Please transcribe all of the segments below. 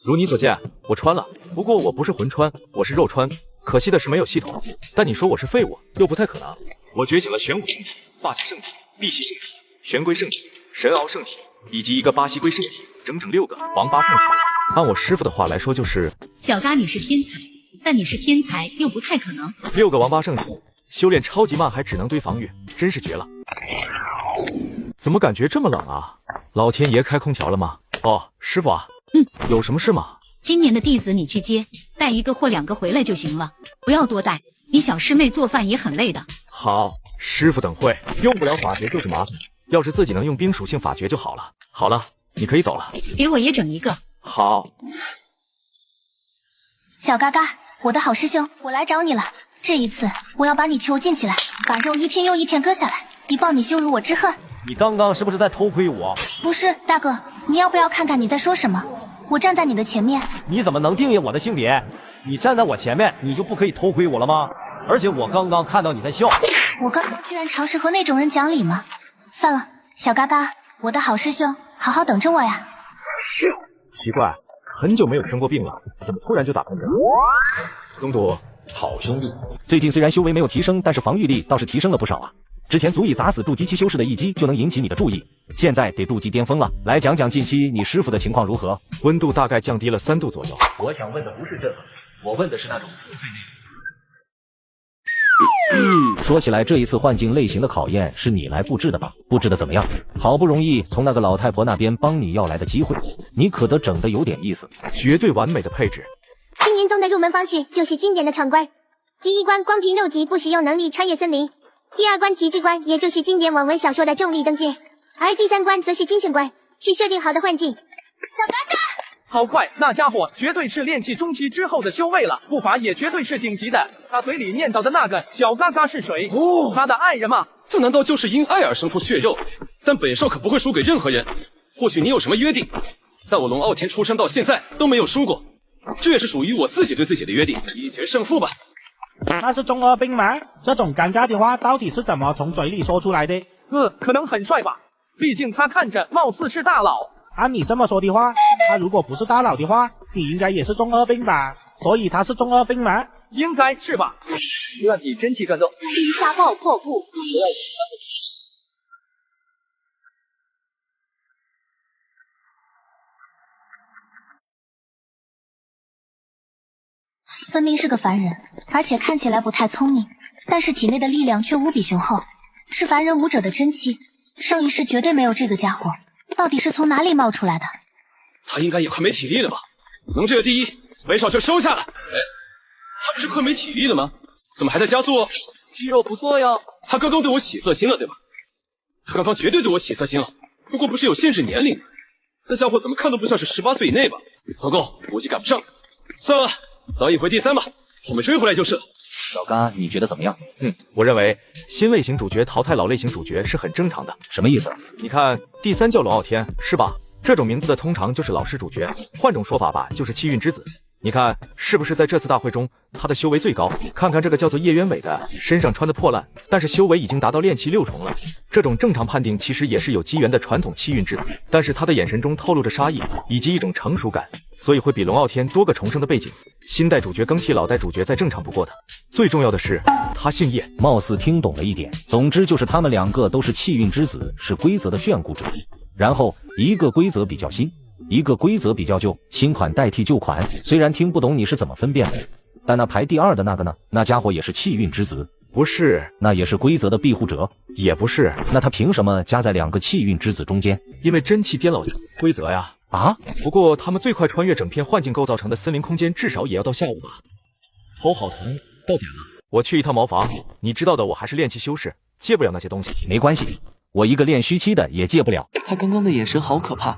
如你所见，我穿了，不过我不是魂穿，我是肉穿。可惜的是没有系统。但你说我是废物，又不太可能。我觉醒了玄武圣体、霸气圣体、碧玺圣体、玄龟圣体、神鳌圣体，以及一个巴西龟圣体，整整6个王八圣体。按我师傅的话来说，就是小嘎你是天才，但你是天才又不太可能。6个王八圣体，修炼超级慢，还只能堆防御，真是绝了。怎么感觉这么冷啊？老天爷开空调了吗？哦，师傅啊，有什么事吗？今年的弟子你去接，带1个或2个回来就行了，不要多带。你小师妹做饭也很累的。好，师傅等会。用不了法诀就是麻烦，要是自己能用冰属性法诀就好了。好了，你可以走了。给我也整1个。好。小嘎嘎，我的好师兄，我来找你了。这一次我要把你囚禁起来，把肉一片又一片割下来，以报你羞辱我之恨。你刚刚是不是在偷窥我？不是，大哥，你要不要看看你在说什么？我站在你的前面。你怎么能定义我的性别？你站在我前面，你就不可以偷窥我了吗？而且我刚刚看到你在笑。我刚刚居然尝试和那种人讲理吗？算了，小嘎嘎，我的好师兄，好好等着我呀。奇怪，很久没有生过病了，怎么突然就打喷嚏了？宗主，好兄弟。最近虽然修为没有提升，但是防御力倒是提升了不少啊。之前足以砸死筑基期修士的一击就能引起你的注意，现在得筑基巅峰了。来讲讲近期你师傅的情况如何？温度大概降低了3度左右。我想问的不是这个，我问的是那种付费内容。说起来，这一次幻境类型的考验是你来布置的吧？布置的怎么样？好不容易从那个老太婆那边帮你要来的机会，你可得整得有点意思。绝对完美的配置。青云宗的入门方式就是经典的闯关，第1关光凭肉体不使用能力穿越森林，第2关极致关，也就是经典网文小说的重力登阶，而第3关则是精神关，是设定好的幻境。小嘎嘎，好快，那家伙绝对是炼气中期之后的修为了，步伐也绝对是顶级的。他嘴里念叨的那个小嘎嘎是谁？哦，他的爱人吗？这难道就是因爱而生出血肉？但本少可不会输给任何人。或许你有什么约定，但我龙傲天出生到现在都没有输过，这也是属于我自己对自己的约定。一决胜负吧。那是中二病吗？这种尴尬的话到底是怎么从嘴里说出来的？可能很帅吧，毕竟他看着貌似是大佬。按你这么说的话，他如果不是大佬的话，你应该也是中二病吧？所以他是中二病吗？应该是吧。乱体真气转动，金沙爆破布。分明是个凡人，而且看起来不太聪明，但是体内的力量却无比雄厚，是凡人武者的真气。上一世绝对没有这个家伙，到底是从哪里冒出来的？他应该也快没体力了吧？能这个第一，为少就收下了。哎，他不是快没体力了吗？怎么还在加速？肌肉不错呀。他刚刚对我起色心了，对吧？他刚刚绝对对我起色心了，不过不是有限制年龄？那家伙怎么看都不像是18岁以内吧？合购估计赶不上。算了，老一回第3吧，后面追回来就是。小嘎，你觉得怎么样？我认为新类型主角淘汰老类型主角是很正常的。什么意思？你看第3叫龙傲天，是吧？这种名字的通常就是老式主角，换种说法吧，就是气运之子。你看是不是在这次大会中他的修为最高？看看这个叫做叶渊伟的，身上穿的破烂，但是修为已经达到炼气6重了。这种正常判定其实也是有机缘的传统气运之子，但是他的眼神中透露着杀意以及一种成熟感，所以会比龙傲天多个重生的背景。新代主角更替老代主角再正常不过的。最重要的是他姓叶，貌似听懂了一点。总之就是他们2个都是气运之子，是规则的眷顾者。然后一个规则比较新，一个规则比较旧，新款代替旧款。虽然听不懂你是怎么分辨的，但那排第2的那个呢？那家伙也是气运之子？不是。那也是规则的庇护者？也不是。那他凭什么夹在2个气运之子中间？因为真气颠倒规则呀。啊？不过他们最快穿越整片幻境构造成的森林空间，至少也要到下午吧。头好疼，到点了，我去一趟茅房。你知道的，我还是炼气修士，戒不了那些东西。没关系，我一个炼虚期的也戒不了。他刚刚的眼神好可怕，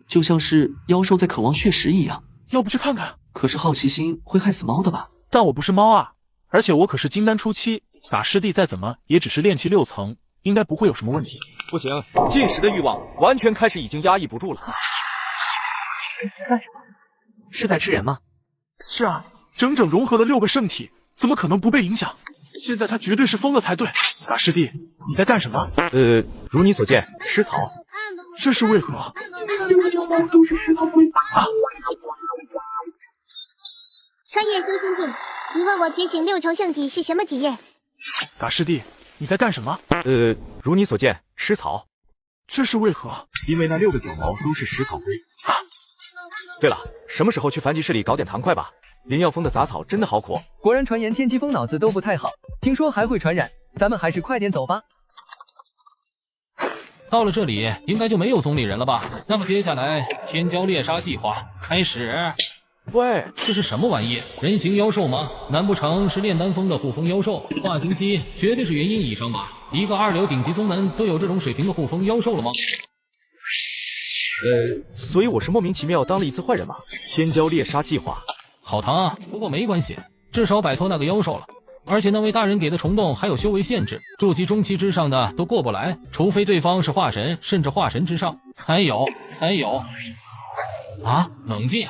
就像是妖兽在渴望血食一样。要不去看看？可是好奇心会害死猫的吧？但我不是猫啊，而且我可是金丹初期，打师弟再怎么也只是炼气6层，应该不会有什么问题。不行，进食的欲望完全开始，已经压抑不住了。干什么？是在吃人吗？是啊，整整融合了6个圣体，怎么可能不被影响？现在他绝对是疯了才对。大师弟，你在干什么？如你所见，吃草。这是为何？穿越苏心境，你问我觉醒6重圣体是什么体验？嘎师弟，你在干什么？如你所见，吃草。这是为何？因为那6个屌毛都是食草龟。对了，什么时候去凡集市里搞点糖块吧？林耀峰的杂草真的好苦。果然传言天机峰脑子都不太好，听说还会传染，咱们还是快点走吧。到了这里，应该就没有宗里人了吧？那么接下来，天骄猎杀计划开始。喂，这是什么玩意？人形妖兽吗？难不成是炼丹峰的护风妖兽？化形期绝对是元婴以上吧？一个2流顶级宗门都有这种水平的护风妖兽了吗？所以我是莫名其妙当了一次坏人嘛。天骄猎杀计划，好疼啊！不过没关系，至少摆脱那个妖兽了。而且那位大人给的虫洞还有修为限制，筑基中期之上的都过不来，除非对方是化神，甚至化神之上才有。啊！冷静，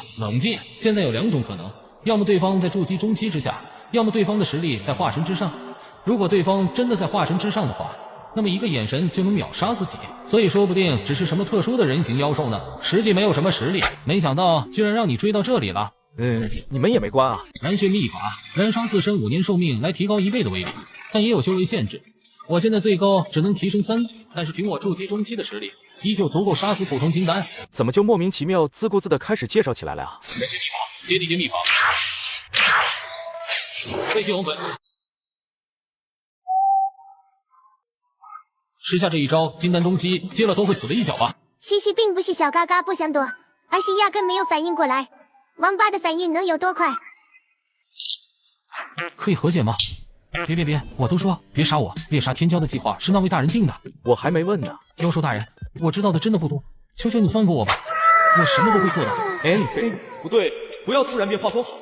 现在有2种可能，要么对方在筑基中期之下，要么对方的实力在化神之上。如果对方真的在化神之上的话，那么一个眼神就能秒杀自己，所以说不定只是什么特殊的人形妖兽呢，实际没有什么实力，没想到居然让你追到这里了。你们也没关啊。燃血秘法，燃烧自身5年寿命来提高1倍的威力，但也有修为限制。我现在最高只能提升3，但是凭我筑基中期的实力，依旧足够杀死普通金丹。怎么就莫名其妙自顾自的开始介绍起来了啊？燃血秘法，接地阶秘法，飞机红腿。吃下这一招，金丹中期接了都会死的一脚吧？其实并不是小嘎嘎不想躲，而是压根没有反应过来。王八的反应能有多快？可以和解吗？别，我都说别杀我，猎杀天骄的计划是那位大人定的。我还没问呢。妖兽大人，我知道的真的不多，求求你放过我吧，我什么都会做的。你飞，不对，不要突然变画风好。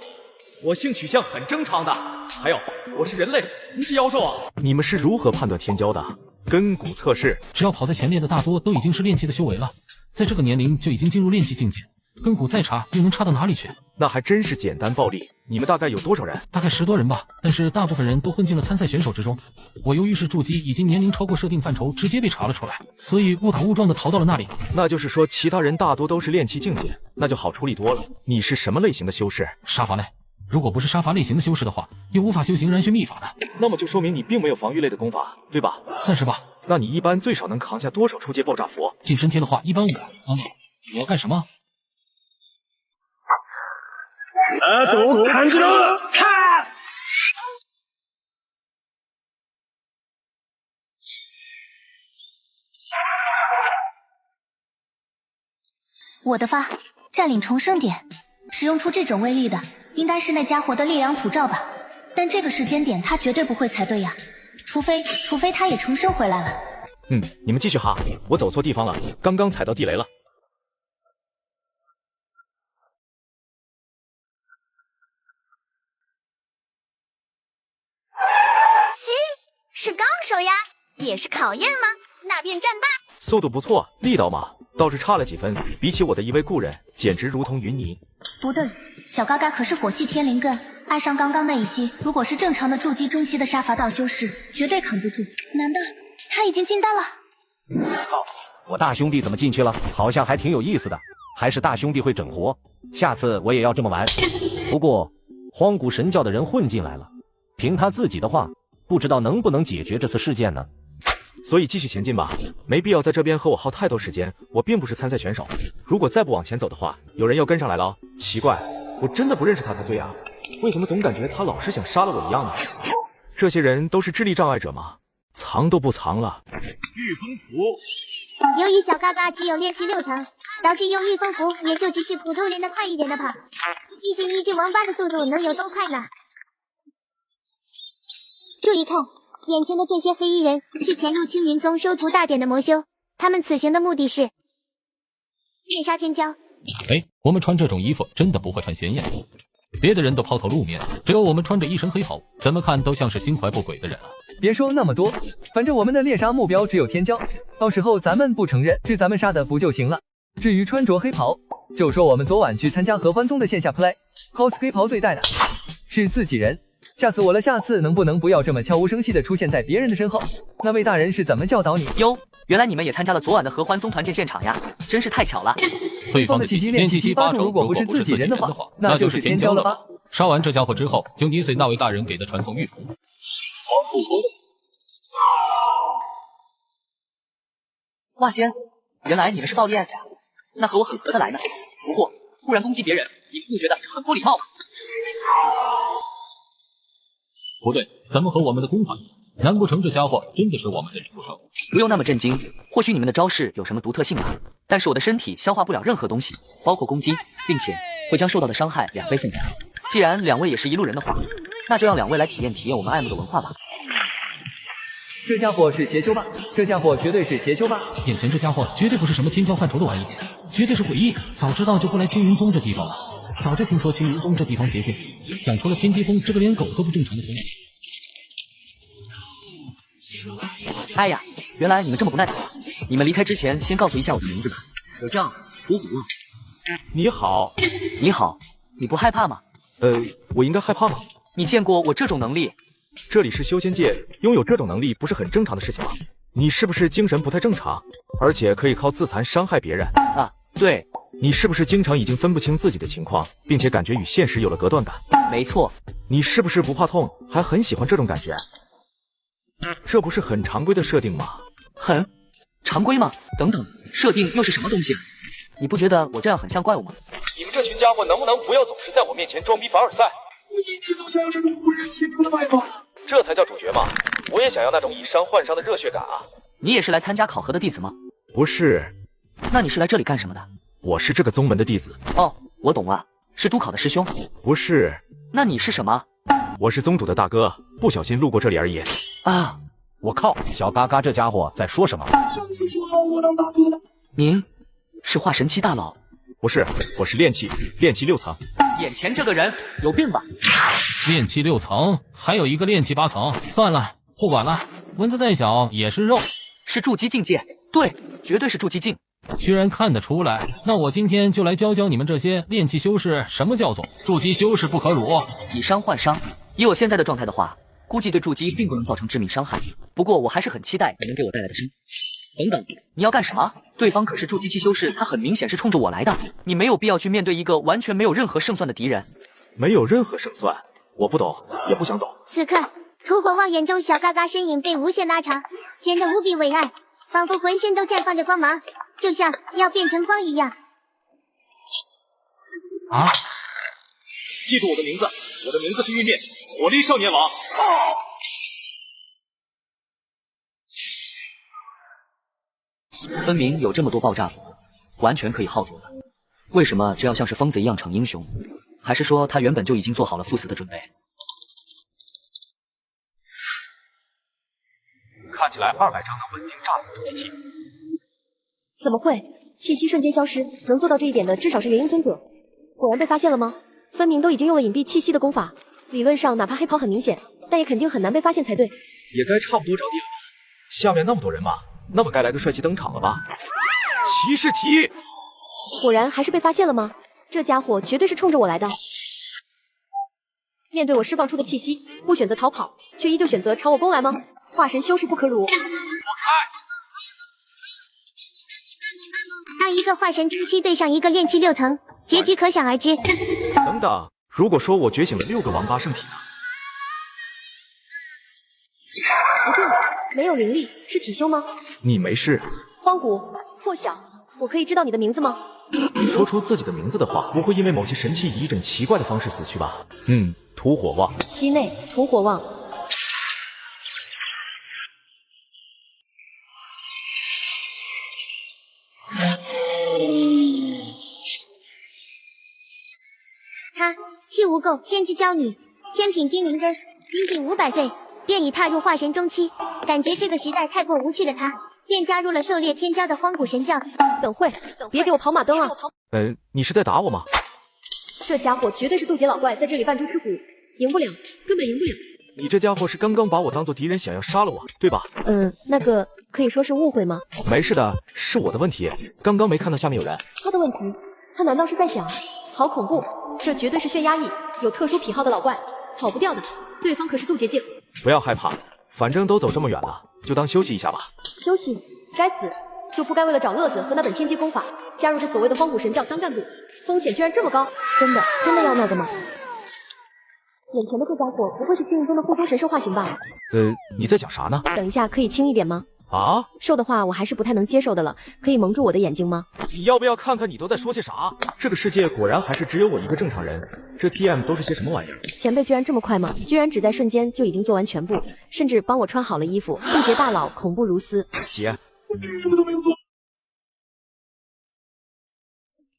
我性取向很正常的，还有我是人类，不是妖兽啊。你们是如何判断天骄的？根骨测试，只要跑在前列的大多都已经是炼气的修为了，在这个年龄就已经进入炼气境界，根骨再差又能差到哪里去？那还真是简单暴力。你们大概有多少人？大概10多人吧，但是大部分人都混进了参赛选手之中。我由于是筑基，已经年龄超过设定范畴，直接被查了出来，所以误打误撞的逃到了那里。那就是说其他人大多都是炼气境界，那就好处理多了。你是什么类型的修士？杀伐类。如果不是杀伐类型的修士的话，又无法修行燃血秘法的。那么就说明你并没有防御类的功法，对吧？算是吧。那你一般最少能扛下多少初阶爆炸佛？近身贴的话，一般5。你要干什么？都看着了！我的发，占领重生点，使用出这种威力的，应该是那家伙的烈阳普照吧？但这个时间点他绝对不会才对呀，除非他也重生回来了。你们继续哈，我走错地方了，刚刚踩到地雷了。是高手呀，也是考验吗？那便战吧。速度不错，力道嘛倒是差了几分，比起我的一位故人，简直如同云泥。不对，小嘎嘎可是火系天灵根，爱上刚刚那一击，如果是正常的筑基中期的杀伐道修士，绝对扛不住。难道他已经进丹了？我大兄弟怎么进去了？好像还挺有意思的，还是大兄弟会整活，下次我也要这么玩。不过荒古神教的人混进来了，凭他自己的话，不知道能不能解决这次事件呢？所以继续前进吧，没必要在这边和我耗太多时间。我并不是参赛选手，如果再不往前走的话，有人要跟上来了哦。奇怪，我真的不认识他才对啊，为什么总感觉他老是想杀了我一样呢？这些人都是智力障碍者吗？藏都不藏了。御风符，由于小嘎嘎只有炼气6层，导致用御风符也就只是普通人的快一点的跑。毕竟一只王八的速度能有多快呢？注意看，眼前的这些黑衣人是潜入青云宗收徒大典的魔修，他们此行的目的是猎杀天骄。我们穿这种衣服真的不会很显眼，别的人都抛头露面，只有我们穿着一身黑袍，怎么看都像是心怀不轨的人啊。别说那么多，反正我们的猎杀目标只有天骄，到时候咱们不承认是咱们杀的不就行了？至于穿着黑袍，就说我们昨晚去参加合欢宗的线下 play，cos 黑袍最带的是自己人。吓死我了！下次能不能不要这么悄无声息的出现在别人的身后？那位大人是怎么教导你？哟，原来你们也参加了昨晚的合欢宗团建现场呀，真是太巧了。对方的气息炼气机8成，如果不是自己人的话，那就是天骄了吧？杀完这家伙之后，就捏碎那位大人给的传送玉符。哇仙，原来你们是暴力 S 呀，那和我很合得来呢。不过突然攻击别人，你们不觉得这很不礼貌吗？不对，咱们和我们的攻法一样。难不成这家伙真的是我们的猎捕手？不用那么震惊，或许你们的招式有什么独特性吧。但是我的身体消化不了任何东西，包括攻击，并且会将受到的伤害2倍分量。既然两位也是一路人的话，那就让两位来体验体验我们爱慕的文化吧。这家伙是邪修吧？这家伙绝对是邪修吧？眼前这家伙绝对不是什么天骄范畴的玩意，绝对是诡异。早知道就不来青云宗这地方了。早就听说青云宗这地方邪性，养出了天机峰这个连狗都不正常的存在。哎呀，原来你们这么不耐烦。你们离开之前，先告诉一下我的名字吧。我叫胡虎望。你好。你好，你不害怕吗？我应该害怕吗？你见过我这种能力？这里是修仙界，拥有这种能力不是很正常的事情吗？你是不是精神不太正常？而且可以靠自残伤害别人？啊，对。你是不是经常已经分不清自己的情况，并且感觉与现实有了隔断感？没错。你是不是不怕痛，还很喜欢这种感觉？这不是很常规的设定吗？很常规吗？等等，设定又是什么东西？你不觉得我这样很像怪物吗？你们这群家伙能不能不要总是在我面前装逼凡尔赛？你总像是无人提出的拜访，这才叫主角嘛！我也想要那种以伤换伤的热血感啊！你也是来参加考核的弟子吗？不是。那你是来这里干什么的？我是这个宗门的弟子。哦，我懂了，是督考的师兄。不是。那你是什么？我是宗主的大哥，不小心路过这里而已。啊！我靠，小嘎嘎这家伙在说什么？您是化神期大佬？不是，我是炼气6层。眼前这个人有病吧？炼气6层，还有一个炼气8层。算了，不管了，蚊子再小也是肉。是筑基境界，对，绝对是筑基境。居然看得出来，那我今天就来教教你们这些炼气修士什么叫做筑基修士不可辱，以伤换伤。以我现在的状态的话，估计对筑基并不能造成致命伤害。不过我还是很期待你能给我带来的伤。等等，你要干什么？对方可是筑基期修士，他很明显是冲着我来的。你没有必要去面对一个完全没有任何胜算的敌人。没有任何胜算，我不懂，也不想懂。此刻，屠火望眼中小嘎嘎身影被无限拉长，显得无比伟岸，仿佛浑身都绽放着光芒，就像要变成光一样。啊！记住我的名字，我的名字是玉面，火力少年王。分明有这么多爆炸符，完全可以耗住了。为什么这要像是疯子一样逞英雄？还是说他原本就已经做好了赴死的准备？看起来200张能稳定炸死筑基器。怎么会？气息瞬间消失，能做到这一点的至少是元婴尊者。果然被发现了吗？分明都已经用了隐蔽气息的功法，理论上哪怕黑袍很明显，但也肯定很难被发现才对。也该差不多着地了吧？下面那么多人马，那么该来个帅气登场了吧？骑士体！果然还是被发现了吗？这家伙绝对是冲着我来的。面对我释放出的气息，不选择逃跑，却依旧选择朝我攻来吗？化神修士不可辱！当一个化神中期对上一个炼气6层，结局可想而知。等等，如果说我觉醒了6个王八圣体呢？不对，没有灵力，是体修吗？你没事。荒古，破晓，我可以知道你的名字吗？说出自己的名字的话，不会因为某些神器以一种奇怪的方式死去吧？屠火望。西内，屠火望。她，气无垢，天之娇女，天品丁灵根，仅仅500岁便已踏入化神中期，感觉这个时代太过无趣的她，便加入了狩猎天骄的荒古神教。等会，别给我跑马灯啊！你是在打我吗？这家伙绝对是渡劫老怪，在这里扮猪吃虎，赢不了，根本赢不了。你这家伙是刚刚把我当做敌人，想要杀了我，对吧？那个可以说是误会吗？没事的，是我的问题，刚刚没看到下面有人。他的问题，他难道是在想？好恐怖，这绝对是血压抑，有特殊癖好的老怪，跑不掉的。对方可是渡劫境。不要害怕，反正都走这么远了，就当休息一下吧。休息？该死，就不该为了找乐子和那本天机功法，加入这所谓的荒古神教当干部，风险居然这么高，真的要那个吗？眼前的这家伙不会是青云宗的护宗神兽化形吧？你在讲啥呢？等一下可以轻一点吗？啊，瘦的话我还是不太能接受的了，可以蒙住我的眼睛吗？你要不要看看你都在说些啥？这个世界果然还是只有我一个正常人，这 TM 都是些什么玩意儿？前辈居然这么快吗？居然只在瞬间就已经做完全部，甚至帮我穿好了衣服，缔结大佬恐怖如斯。姐，什么都没有做。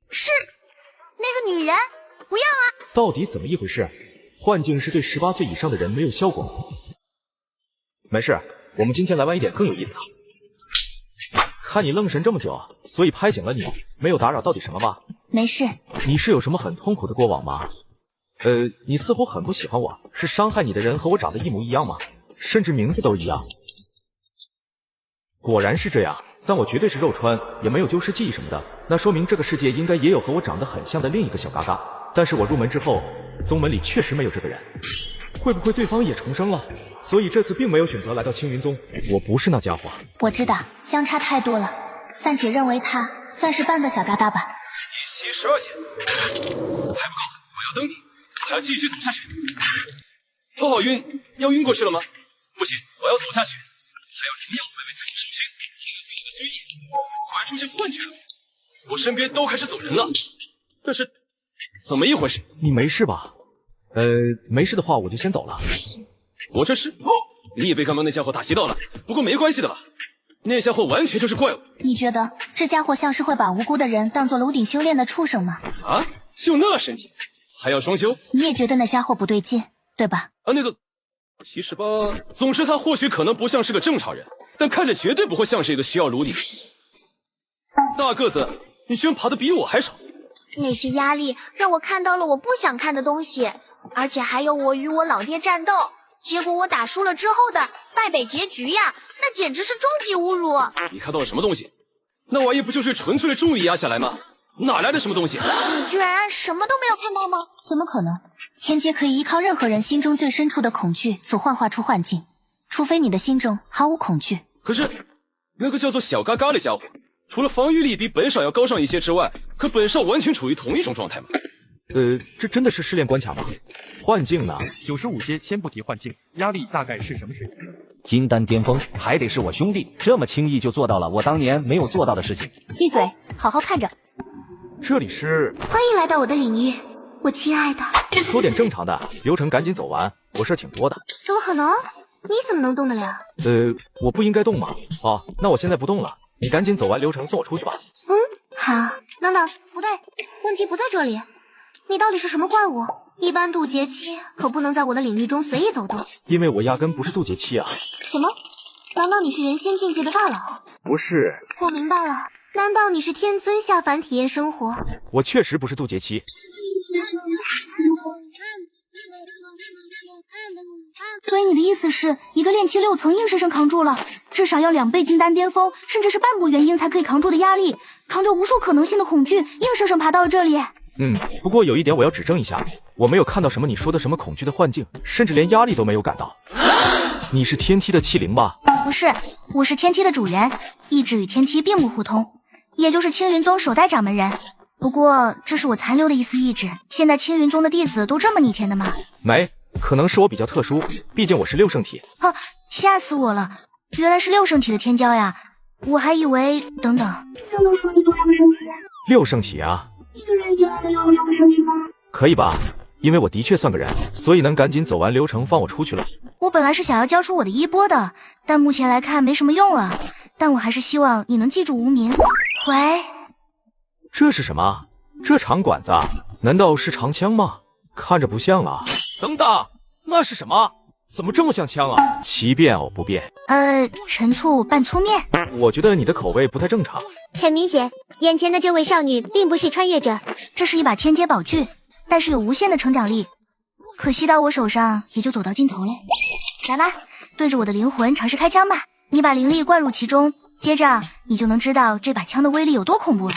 是那个女人，不要啊！到底怎么一回事？幻境是对18岁以上的人没有效果吗？没事，我们今天来玩一点更有意思的。看你愣神这么久，所以拍醒了你，没有打扰到底什么吧？没事。你是有什么很痛苦的过往吗？你似乎很不喜欢我，是伤害你的人和我长得一模一样吗？甚至名字都一样。果然是这样，但我绝对是肉穿，也没有丢失记忆什么的，那说明这个世界应该也有和我长得很像的另一个小嘎嘎。但是我入门之后，宗门里确实没有这个人，会不会对方也重生了？所以这次并没有选择来到青云宗。我不是那家伙。我知道，相差太多了。暂且认为他算是半个小嘎嘎吧。一期12弦，还不够，我要登顶，还要继续走下去。头好晕，要晕过去了吗？不行，我要走下去，还有灵药会为自己守心，还有自己的追忆，快出现幻觉了。我身边都开始走人了，但是怎么一回事？你没事吧？没事的话我就先走了。我这是，你也被刚刚那家伙打击到了，不过没关系的了。那家伙完全就是怪物。你觉得这家伙像是会把无辜的人当作楼顶修炼的畜生吗？啊，就那身体，还要双修？你也觉得那家伙不对劲，对吧？那个，其实吧，总之他或许可能不像是个正常人，但看着绝对不会像是一个需要炉底。大个子，你居然爬得比我还少。那些压力让我看到了我不想看的东西，而且还有我与我老爹战斗，结果我打输了之后的败北结局呀，那简直是终极侮辱。你看到了什么东西？那玩意不就是纯粹的重力压下来吗？哪来的什么东西？你居然什么都没有看到吗？怎么可能？天阶可以依靠任何人心中最深处的恐惧所幻化出幻境，除非你的心中毫无恐惧。可是那个叫做小嘎嘎的家伙，除了防御力比本少要高上一些之外，可本少完全处于同一种状态吗？这真的是试炼关卡吗？幻境呢？95阶先不提幻境，压力大概是什么水平？金丹巅峰还得是我兄弟，这么轻易就做到了我当年没有做到的事情。闭嘴，好好看着。这里是，欢迎来到我的领域，我亲爱的。说点正常的，流程赶紧走完，我事儿挺多的。怎么可能？你怎么能动得了？我不应该动吗？哦，那我现在不动了，你赶紧走完流程送我出去吧。好，等等，不对，问题不在这里。你到底是什么怪物？一般渡劫期可不能在我的领域中随意走动。因为我压根不是渡劫期啊。什么？难道你是人仙境界的大佬？不是。我明白了，难道你是天尊下凡体验生活？我确实不是渡劫期。所以你的意思是一个炼气6层硬生生扛住了，至少要2倍金丹巅峰，甚至是半步元婴才可以扛住的压力，扛着无数可能性的恐惧，硬生生爬到了这里。不过有一点我要指正一下，我没有看到什么你说的什么恐惧的幻境，甚至连压力都没有感到。你是天梯的器灵吧？不是，我是天梯的主人，意志与天梯并不互通，也就是青云宗首代掌门人。不过这是我残留的一丝意志，现在青云宗的弟子都这么逆天的吗？没，可能是我比较特殊，毕竟我是6圣体。吓死我了，原来是6圣体的天骄呀，我还以为……等等，这能说你多少个圣体？6圣体啊。一个人原来能有6个圣体吗？可以吧，因为我的确算个人，所以能赶紧走完流程放我出去了。我本来是想要交出我的衣钵的，但目前来看没什么用了，但我还是希望你能记住无名。喂，这是什么？这长管子难道是长枪吗？看着不像啊。等等，那是什么？怎么这么像枪啊？奇变偶不变。陈醋拌粗面。我觉得你的口味不太正常。很明显，眼前的这位少女并不是穿越者。这是一把天阶宝具，但是有无限的成长力，可惜到我手上也就走到尽头了。来吧，对着我的灵魂尝试开枪吧。你把灵力灌入其中，接着你就能知道这把枪的威力有多恐怖了。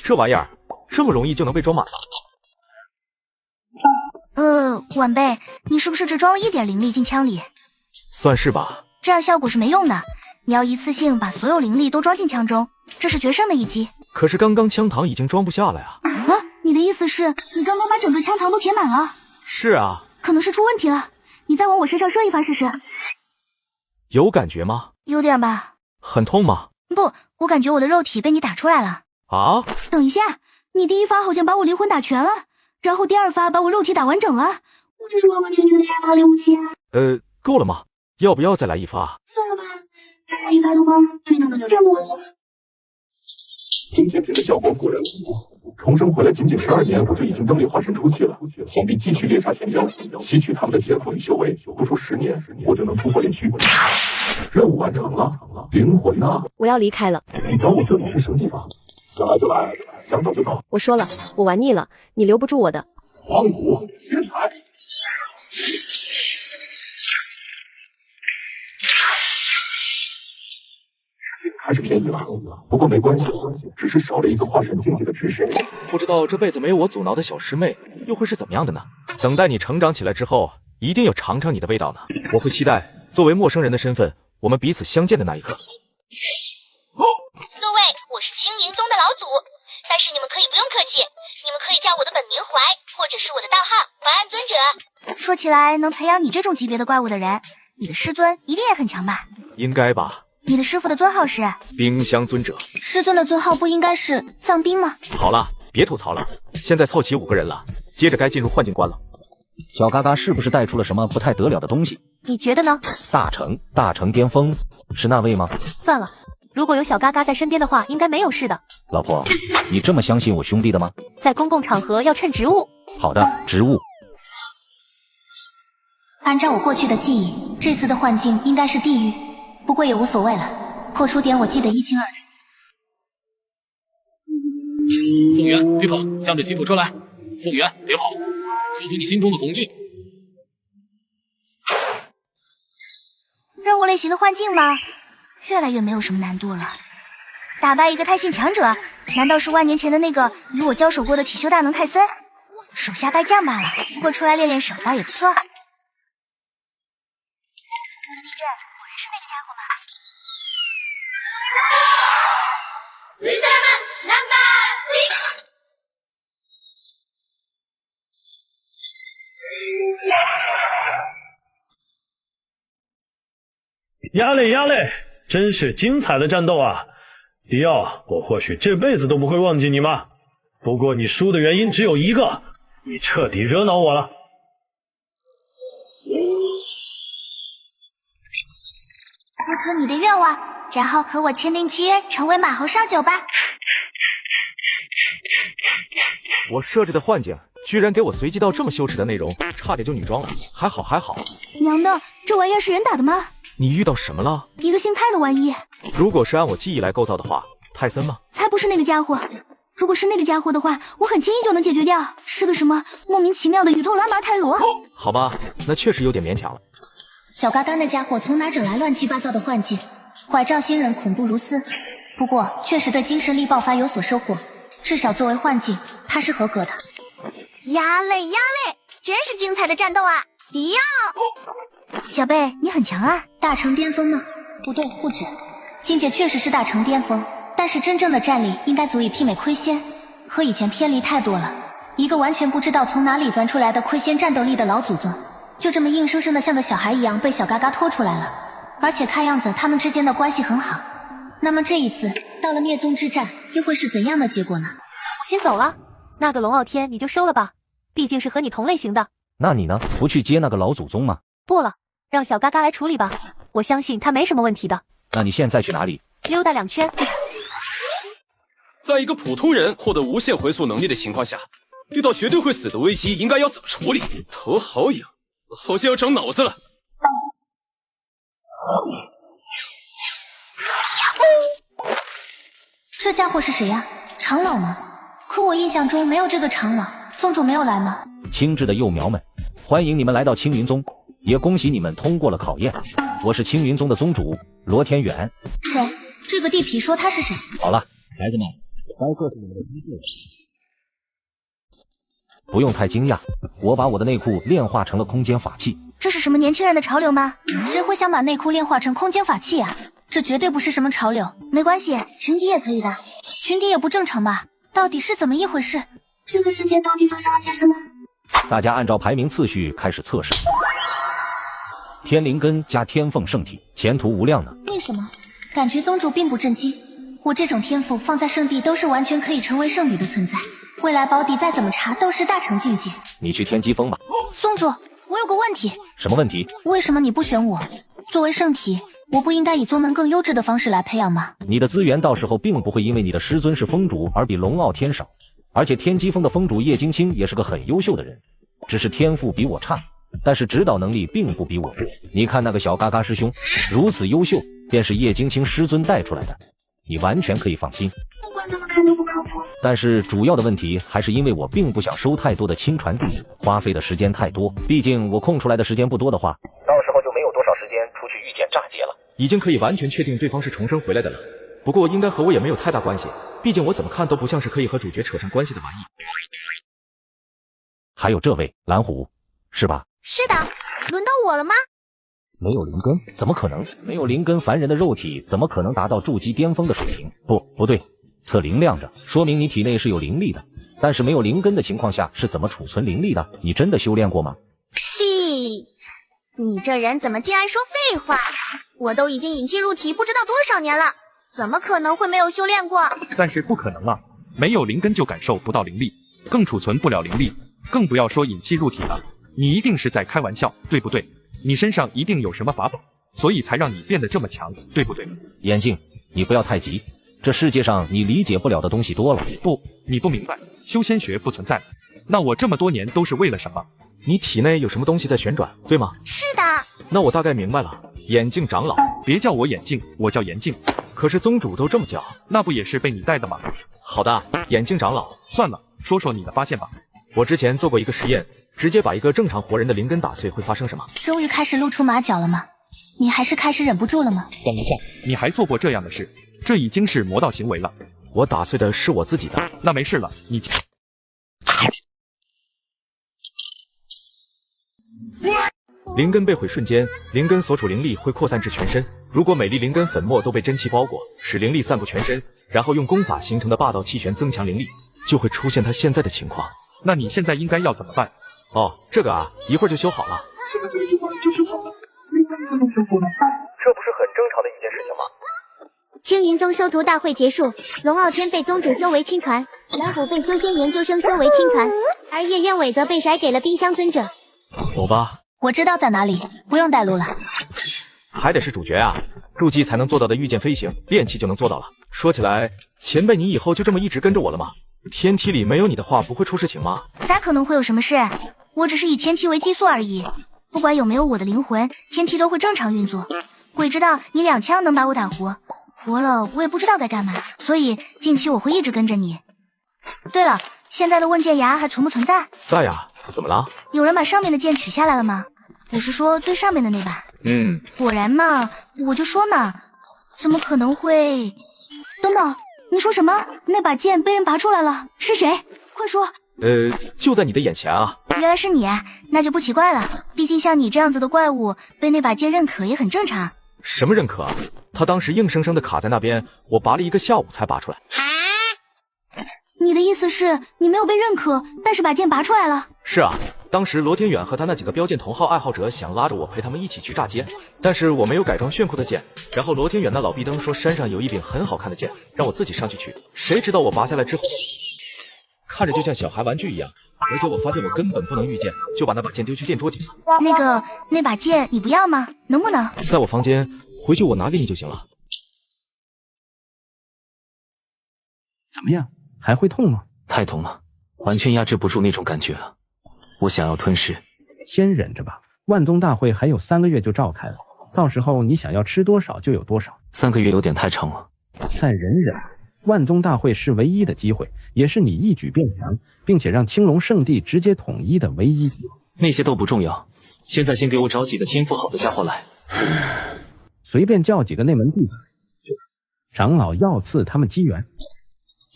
这玩意儿这么容易就能被装满？晚辈，你是不是只装了1点灵力进枪里？算是吧。这样效果是没用的，你要一次性把所有灵力都装进枪中，这是决胜的一击。可是刚刚枪膛已经装不下了呀。啊，你的意思是，你刚刚把整个枪膛都填满了？是啊，可能是出问题了，你再往我身上射一发试试。有感觉吗？有点吧。很痛吗？不，我感觉我的肉体被你打出来了。啊？等一下，你第一发好像把我灵魂打全了，然后第二发把我肉体打完整了。我这是完完全全的杀伐类武器啊。够了吗？要不要再来一发？算了吧，再来一发的话，对他们就站不稳了。金剑品的效果果然不错，重生回来仅仅12年，我就已经登临化神初期了。想必继续猎杀天骄，吸取他们的天赋与修为，不出10年，我就能突破炼虚。任务完成了，灵魂呢？我要离开了。你找我这里是什么地方？想来就来，想走就走。我说了，我玩腻了，你留不住我的。荒古天才。还是便宜了，不过没关系，只是少了一个化神境界的知识。不知道这辈子没有我阻挠的小师妹又会是怎么样的呢？等待你成长起来之后，一定要尝尝你的味道呢。我会期待作为陌生人的身份，我们彼此相见的那一刻。各位，我是青云宗的老祖，但是你们可以不用客气，你们可以叫我的本名怀，或者是我的道号怀安尊者。说起来，能培养你这种级别的怪物的人，你的师尊一定也很强吧？应该吧。你的师傅的尊号是冰香尊者，师尊的尊号不应该是藏兵吗？好了，别吐槽了，现在凑齐5个人了，接着该进入幻境关了。小嘎嘎是不是带出了什么不太得了的东西？你觉得呢？大成巅峰是那位吗？算了，如果有小嘎嘎在身边的话，应该没有事的。老婆，你这么相信我兄弟的吗？在公共场合要趁职务。好的，职务。按照我过去的记忆，这次的幻境应该是地狱。不过也无所谓了，破出点我记得一清二楚。凤元，别跑，向着吉普车来。凤元，别跑，克服你心中的恐惧。任务类型的幻境吗？越来越没有什么难度了。打败一个太性强者，难道是万年前的那个与我交手过的体修大能泰森？手下败将罢了，不过出来练练手倒也不错。我的地震果然是那个家伙吗？压累压累，真是精彩的战斗啊！迪奥，我或许这辈子都不会忘记你吗？不过你输的原因只有一个，你彻底惹恼我了。付出你的愿望，然后和我签订契约，成为马猴少酒吧。我设置的幻境居然给我随机到这么羞耻的内容，差点就女装了。还好。娘的，这玩意儿是人打的吗？你遇到什么了？一个姓泰的玩意。如果是按我记忆来构造的话，泰森吗？才不是那个家伙。如果是那个家伙的话，我很轻易就能解决掉。是个什么莫名其妙的雨透拉麻泰罗？好吧，那确实有点勉强了。小嘎嘎那家伙从哪整来乱七八糟的幻境？拐杖星人恐怖如斯，不过确实对精神力爆发有所收获，至少作为幻境，他是合格的。压累，真是精彩的战斗啊！迪奥，小贝，你很强啊！大成巅峰吗？不对，不止。境界确实是大成巅峰，但是真正的战力应该足以媲美亏仙，和以前偏离太多了。一个完全不知道从哪里钻出来的亏仙战斗力的老祖宗，就这么硬生生的像个小孩一样被小嘎嘎拖出来了，而且看样子他们之间的关系很好。那么这一次到了灭宗之战，又会是怎样的结果呢？我先走了，那个龙傲天你就收了吧，毕竟是和你同类型的。那你呢？不去接那个老祖宗吗？不了，让小嘎嘎来处理吧，我相信他没什么问题的。那你现在去哪里？溜达2圈。在一个普通人获得无限回溯能力的情况下，遇到绝对会死的危机，应该要怎么处理？头好痒，好像要长脑子了。这家伙是谁呀？长老吗？可我印象中没有这个长老，宗主没有来吗？青雉的幼苗们，欢迎你们来到青云宗，也恭喜你们通过了考验。我是青云宗的宗主罗天远。谁？这个地痞说他是谁？好了，孩子们，该做是你们的工作了。不用太惊讶，我把我的内裤炼化成了空间法器。这是什么年轻人的潮流吗？谁会想把内裤炼化成空间法器啊？这绝对不是什么潮流。没关系，群体也可以的。群体也不正常吧？到底是怎么一回事？这个世界到底发生了些什么？大家按照排名次序开始测试。天灵根加天凤圣体，前途无量呢。为什么？感觉宗主并不震惊。我这种天赋放在圣地都是完全可以成为圣女的存在，未来保底再怎么查都是大成境界。你去天机峰吧。宗主，我有个问题。什么问题？为什么你不选我？作为圣体，我不应该以宗门更优质的方式来培养吗？你的资源到时候并不会因为你的师尊是峰主而比龙傲天少，而且天机峰的峰主叶金青也是个很优秀的人，只是天赋比我差，但是指导能力并不比我弱。你看那个小嘎嘎师兄如此优秀，便是叶金青师尊带出来的，你完全可以放心。不管怎么看都不靠谱。但是主要的问题还是因为我并不想收太多的亲传弟子，花费的时间太多，毕竟我空出来的时间不多的话，到时候就没有多少时间出去遇见炸劫了。已经可以完全确定对方是重生回来的了，不过应该和我也没有太大关系，毕竟我怎么看都不像是可以和主角扯上关系的玩意。还有这位蓝虎，是吧？是的，轮到我了吗？没有灵根，怎么可能？没有灵根，凡人的肉体怎么可能达到筑基巅峰的水平？不对，测灵亮着，说明你体内是有灵力的。但是没有灵根的情况下，是怎么储存灵力的？你真的修炼过吗？屁！你这人怎么竟然说废话？我都已经引气入体不知道多少年了，怎么可能会没有修炼过？但是不可能啊，没有灵根就感受不到灵力，更储存不了灵力，更不要说引气入体了。你一定是在开玩笑，对不对？你身上一定有什么法宝，所以才让你变得这么强，对不对？眼镜，你不要太急，这世界上你理解不了的东西多了。不，你不明白，修仙学不存在。那我这么多年都是为了什么？你体内有什么东西在旋转，对吗？是的。那我大概明白了，眼镜长老。别叫我眼镜，我叫严镜。可是宗主都这么叫，那不也是被你带的吗？好的，眼镜长老。算了，说说你的发现吧。我之前做过一个实验，直接把一个正常活人的灵根打碎，会发生什么？终于开始露出马脚了吗？你还是开始忍不住了吗？等一下，你还做过这样的事？这已经是魔道行为了。我打碎的是我自己的。那没事了，你。灵根被毁瞬间，灵根所处灵力会扩散至全身。如果每粒灵根粉末都被真气包裹，使灵力散布全身，然后用功法形成的霸道气旋增强灵力，就会出现他现在的情况。那你现在应该要怎么办？哦，这个啊，一会儿就修好了。现在这个地方就修好了，灵根怎么修复呢？这不是很正常的一件事情吗？青云宗收徒大会结束，龙傲天被宗主修为亲传，蓝虎被修仙研究生修为听传，而叶渊伟则被甩给了冰箱尊者。走吧。我知道在哪里，不用带路了。还得是主角啊，筑基才能做到的御剑飞行，练气就能做到了。说起来，前辈你以后就这么一直跟着我了吗？天梯里没有你的话，不会出事情吗？咋可能会有什么事？我只是以天梯为基数而已。不管有没有我的灵魂，天梯都会正常运作。鬼知道你2枪能把我打活，活了我也不知道该干嘛。所以近期我会一直跟着你。对了，现在的问剑崖还存不存在？在呀。怎么了？有人把上面的剑取下来了吗？我是说最上面的那把。果然嘛，我就说嘛，怎么可能会？等等，你说什么？那把剑被人拔出来了，是谁？快说！就在你的眼前啊！原来是你，那就不奇怪了。毕竟像你这样子的怪物，被那把剑认可也很正常。什么认可啊？他当时硬生生的卡在那边，我拔了一个下午才拔出来。你的意思是你没有被认可，但是把剑拔出来了？是啊，当时罗天远和他那几个标剑同号爱好者想拉着我陪他们一起去炸街，但是我没有改装炫酷的剑，然后罗天远那老逼灯说山上有一柄很好看的剑，让我自己上去取。谁知道我拔下来之后，看着就像小孩玩具一样，而且我发现我根本不能御剑，就把那把剑丢去电桌井了。那把剑你不要吗？能不能？在我房间，回去我拿给你就行了。怎么样？还会痛吗？太痛了，完全压制不住那种感觉了。我想要吞噬。先忍着吧，万宗大会还有3个月就召开了，到时候你想要吃多少就有多少。3个月有点太长了，再忍忍。万宗大会是唯一的机会，也是你一举变强，并且让青龙圣地直接统一的唯一机会。那些都不重要，现在先给我找几个天赋好的家伙来。随便叫几个内门弟子，长老要赐他们机缘。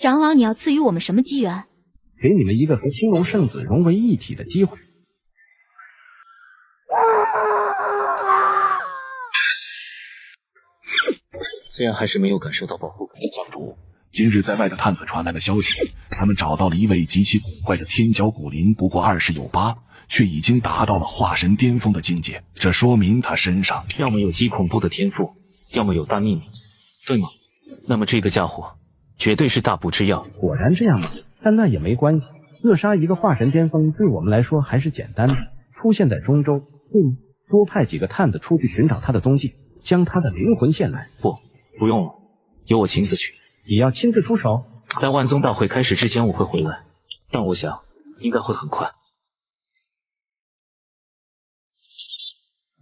长老，你要赐予我们什么机缘？给你们一个和青龙圣子融为一体的机会。虽然还是没有感受到保护感。房主，今日在外的探子传来了消息，他们找到了一位极其古怪的天骄古灵，不过20有8，却已经达到了化神巅峰的境界。这说明他身上要么有极恐怖的天赋，要么有大秘密，对吗？那么这个家伙绝对是大补之药。果然这样吗？但那也没关系，扼杀一个化神巅峰对我们来说还是简单的。出现在中州，多派几个探子出去寻找他的踪迹，将他的灵魂献来。不用了，由我亲自去。你要亲自出手？在万宗大会开始之前我会回来，但我想应该会很快。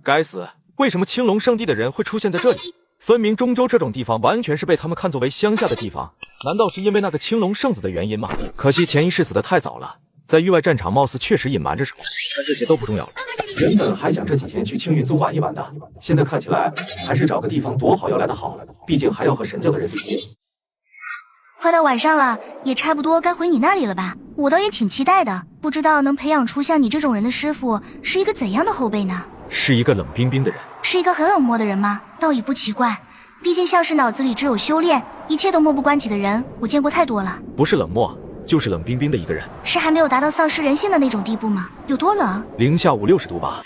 该死，为什么青龙圣地的人会出现在这里？分明中州这种地方完全是被他们看作为乡下的地方，难道是因为那个青龙圣子的原因吗？可惜前一世死得太早了，在域外战场貌似确实隐瞒着什么，但这些都不重要了。原本还想这几天去青云宗玩一玩的，现在看起来还是找个地方躲好要来得好，毕竟还要和神教的人对接。快到晚上了，也差不多该回你那里了吧？我倒也挺期待的，不知道能培养出像你这种人的师傅是一个怎样的后辈呢？是一个冷冰冰的人。是一个很冷漠的人吗？倒也不奇怪，毕竟像是脑子里只有修炼，一切都漠不关己的人，我见过太多了。不是冷漠，就是冷冰冰的一个人。是还没有达到丧失人性的那种地步吗？有多冷？零下50-60度吧。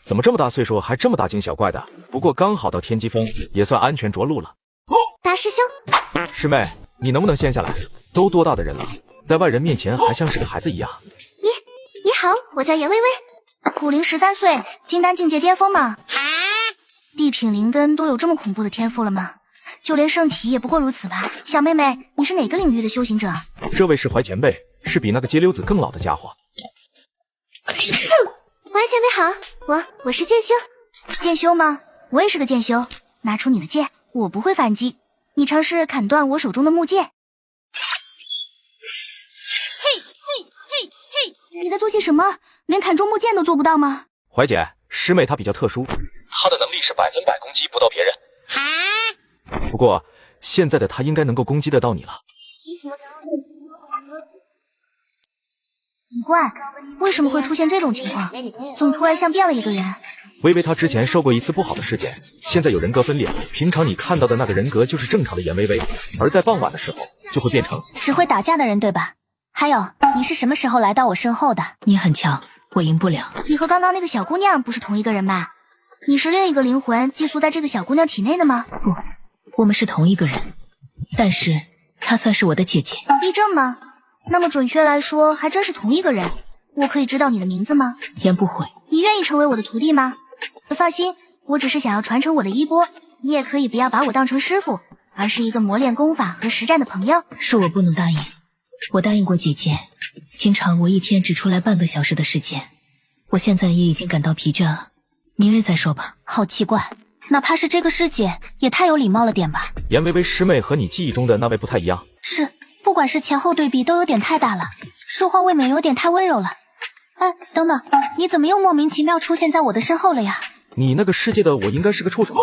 怎么这么大岁数还这么大惊小怪的？不过刚好到天机峰，也算安全着陆了。大师兄，师妹，你能不能先下来？都多大的人了，在外人面前还像是个孩子一样。你好，我叫严薇薇。古灵13岁，金丹境界巅峰吗？地品灵根都有这么恐怖的天赋了吗？就连圣体也不过如此吧。小妹妹，你是哪个领域的修行者？这位是怀前辈，是比那个街溜子更老的家伙。怀前辈好，我是剑修。剑修吗？我也是个剑修。拿出你的剑，我不会反击。你尝试砍断我手中的木剑。你在做些什么？连砍中木剑都做不到吗？怀姐，师妹她比较特殊，她的能力是100%攻击不到别人。不过现在的她应该能够攻击得到你了。奇怪，为什么会出现这种情况？总突然像变了一个人。微微她之前受过一次不好的事件，现在有人格分裂。平常你看到的那个人格就是正常的严微微，而在傍晚的时候就会变成只会打架的人，对吧？还有，你是什么时候来到我身后的？你很强，我赢不了。你和刚刚那个小姑娘不是同一个人吧？你是另一个灵魂寄宿在这个小姑娘体内的吗？不，我们是同一个人，但是她算是我的姐姐。地震吗？那么准确来说，还真是同一个人。我可以知道你的名字吗？言不讳。你愿意成为我的徒弟吗？放心，我只是想要传承我的衣钵，你也可以不要把我当成师傅，而是一个磨练功法和实战的朋友。是我不能答应。我答应过姐姐，经常我一天只出来半个小时的时间。我现在也已经感到疲倦了，明日再说吧。好奇怪，哪怕是这个师姐，也太有礼貌了点吧？严微微师妹和你记忆中的那位不太一样。是，不管是前后对比都有点太大了，说话未免有点太温柔了。哎，等等，你怎么又莫名其妙出现在我的身后了呀？你那个世界的我应该是个畜生吧？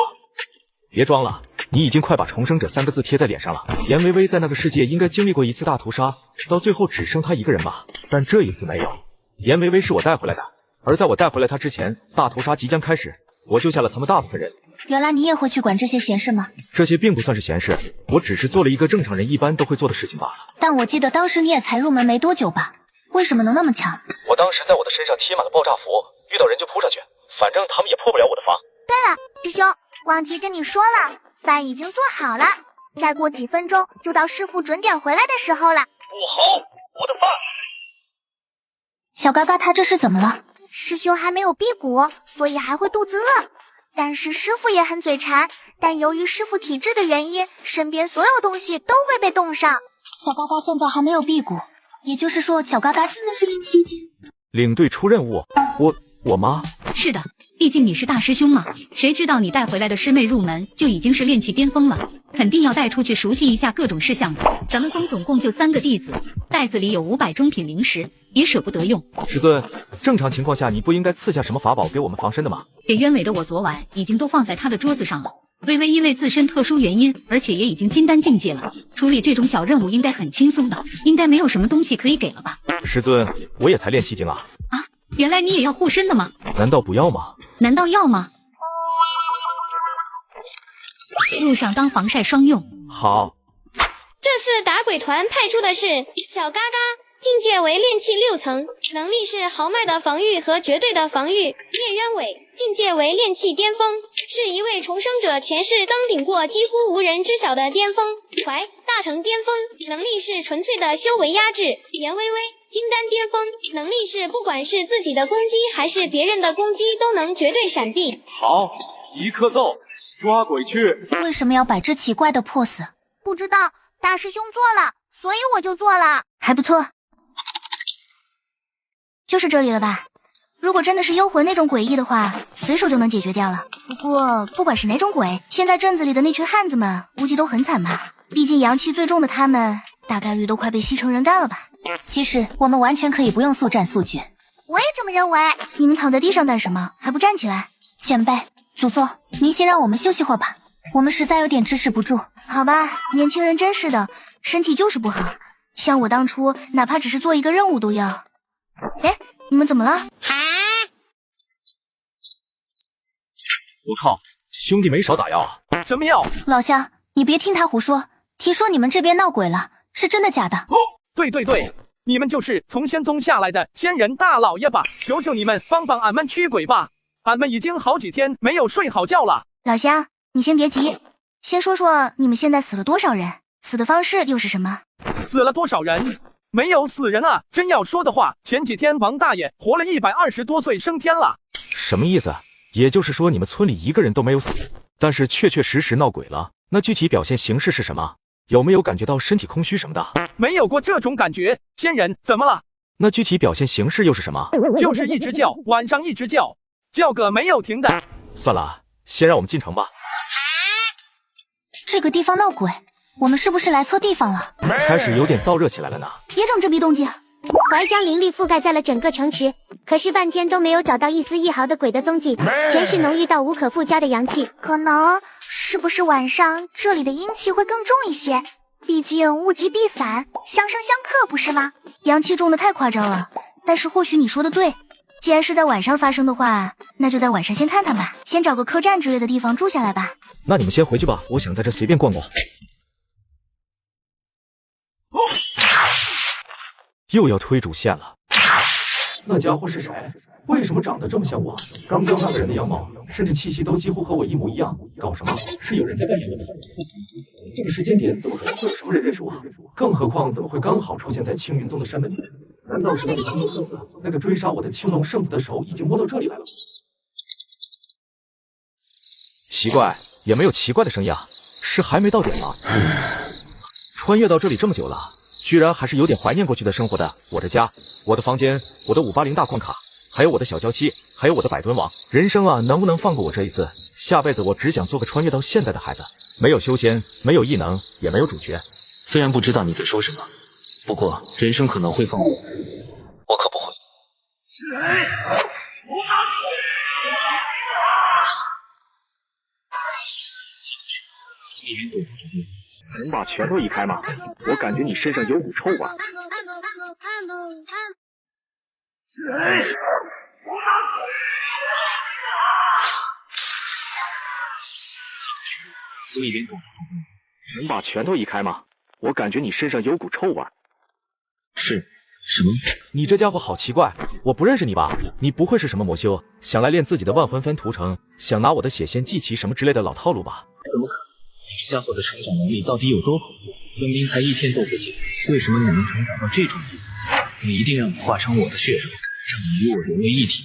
别装了，你已经快把重生者3个字贴在脸上了。严微微在那个世界应该经历过一次大屠杀，到最后只剩她一个人吧，但这一次没有。严微微是我带回来的，而在我带回来她之前，大屠杀即将开始，我救下了他们大部分人。原来你也会去管这些闲事吗？这些并不算是闲事，我只是做了一个正常人一般都会做的事情罢了。但我记得当时你也才入门没多久吧？为什么能那么强？我当时在我的身上贴满了爆炸符，遇到人就扑上去，反正他们也破不了我的防。对了，师兄，忘记跟你说了，饭已经做好了，再过几分钟就到师傅准点回来的时候了。不好，我的饭！小嘎嘎他这是怎么了？师兄还没有辟谷，所以还会肚子饿。但是师傅也很嘴馋，但由于师傅体质的原因，身边所有东西都会被冻上。小嘎嘎现在还没有辟谷，也就是说小嘎嘎真的是练期间。领队出任务，我妈？是的，毕竟你是大师兄嘛，谁知道你带回来的师妹入门就已经是炼气巅峰了，肯定要带出去熟悉一下各种事项的。咱们宗总共就3个弟子，袋子里有500中品灵石，也舍不得用。师尊，正常情况下你不应该赐下什么法宝给我们防身的吗？给鸢尾的我昨晚已经都放在他的桌子上了。微微因为自身特殊原因，而且也已经金丹境界了，处理这种小任务应该很轻松的，应该没有什么东西可以给了吧？师尊，我也才练气境啊。啊，原来你也要护身的吗？难道不要吗？难道要吗？路上当防晒霜用。好。这次打鬼团派出的是小嘎嘎，境界为炼气6层，能力是豪迈的防御和绝对的防御。叶渊伟，境界为炼气巅峰，是一位重生者前世登顶过几乎无人知晓的巅峰。怀，大成巅峰，能力是纯粹的修为压制。颜微微，金丹巅峰，能力是不管是自己的攻击还是别人的攻击都能绝对闪避。好，一刻奏，抓鬼去。为什么要摆这奇怪的 pose？ 不知道，大师兄做了，所以我就做了。还不错，就是这里了吧？如果真的是幽魂那种诡异的话，随手就能解决掉了。不过不管是哪种鬼，现在镇子里的那群汉子们估计都很惨吧？毕竟阳气最重的他们，大概率都快被吸成人干了吧？其实我们完全可以不用速战速决。我也这么认为。你们躺在地上干什么？还不站起来？前辈，祖宗，您先让我们休息会儿吧，我们实在有点支持不住。好吧，年轻人真是的，身体就是不好。像我当初，哪怕只是做一个任务都要。哎，你们怎么了？我靠，兄弟没少打药啊！什么药？老乡，你别听他胡说，听说你们这边闹鬼了，是真的假的？对，你们就是从仙宗下来的仙人大老爷吧？求求你们帮帮俺们驱鬼吧！俺们已经好几天没有睡好觉了。老乡，你先别急，先说说你们现在死了多少人，死的方式又是什么？死了多少人？没有死人啊！真要说的话，前几天王大爷活了120多岁升天了。什么意思？也就是说你们村里一个人都没有死，但是确确实实闹鬼了。那具体表现形式是什么？有没有感觉到身体空虚什么的？没有过这种感觉。仙人怎么了？那具体表现形式又是什么？就是一直叫，晚上一直叫，叫个没有停的。算了，先让我们进城吧。这个地方闹鬼，我们是不是来错地方了？开始有点燥热起来了呢。别整这逼动静。怀将灵力覆盖在了整个城池，可是半天都没有找到一丝一毫的鬼的踪迹，全是浓郁到无可复加的阳气。是不是晚上这里的阴气会更重一些？毕竟物极必反，相生相克，不是吗？阳气重的太夸张了，但是或许你说的对，既然是在晚上发生的话，那就在晚上先探探吧，先找个客栈之类的地方住下来吧。那你们先回去吧，我想在这随便逛逛。又要推主线了。那家伙是谁？为什么长得这么像我？刚刚那个人的样貌，甚至气息都几乎和我一模一样。搞什么？是有人在扮演我吗？这个时间点怎么可能会有什么人认识我？更何况怎么会刚好出现在青云宗的山门前？难道是那个青龙圣子？那个追杀我的青龙圣子的手已经摸到这里来了？奇怪，也没有奇怪的声音啊，是还没到点吗？穿越到这里这么久了，居然还是有点怀念过去的生活的。我的家，我的房间，我的580大矿卡，还有我的小娇妻，还有我的百吨王。人生啊，能不能放过我这一次？下辈子我只想做个穿越到现代的孩子，没有修仙，没有异能，也没有主角。虽然不知道你在说什么，不过人生可能会放过我可不会。能把拳头移开吗？我感觉你身上有股臭味。所以别动。能把拳头移开吗？我感觉你身上有股臭味。是什么？你这家伙好奇怪，我不认识你吧？你不会是什么魔修，想来练自己的万魂幡屠城，想拿我的血仙祭旗什么之类的老套路吧？怎么可能？你这家伙的成长能力到底有多恐怖？分明才1天都不见，为什么你能成长到这种地步？我一定让你化成我的血肉，让你与我融为一体。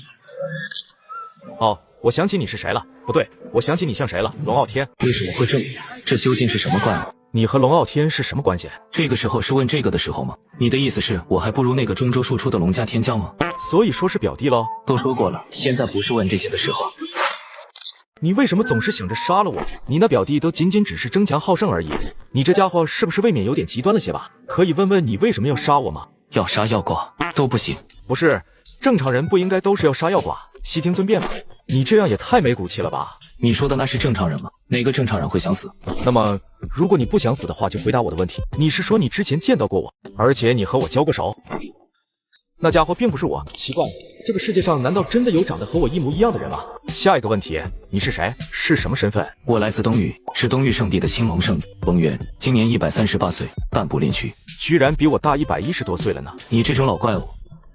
哦，我想起你是谁了。不对，我想起你像谁了，龙傲天。为什么会这么样？这究竟是什么怪物？你和龙傲天是什么关系？这个时候是问这个的时候吗？你的意思是我还不如那个中州庶出的龙家天骄吗？所以说是表弟喽。都说过了，现在不是问这些的时候。你为什么总是想着杀了我？你那表弟都仅仅只是争强好胜而已，你这家伙是不是未免有点极端了些吧？可以问问你为什么要杀我吗？要杀要剐都不行。不是，正常人不应该都是要杀要剐，悉听尊便吗？你这样也太没骨气了吧？你说的那是正常人吗？哪个正常人会想死？那么，如果你不想死的话，就回答我的问题。你是说你之前见到过我，而且你和我交过手？那家伙并不是我，奇怪了，这个世界上难道真的有长得和我一模一样的人吗？下一个问题，你是谁？是什么身份？我来自东域，是东域圣地的青龙圣子崩元，今年138岁，半步炼躯，居然比我大110多岁了呢！你这种老怪物，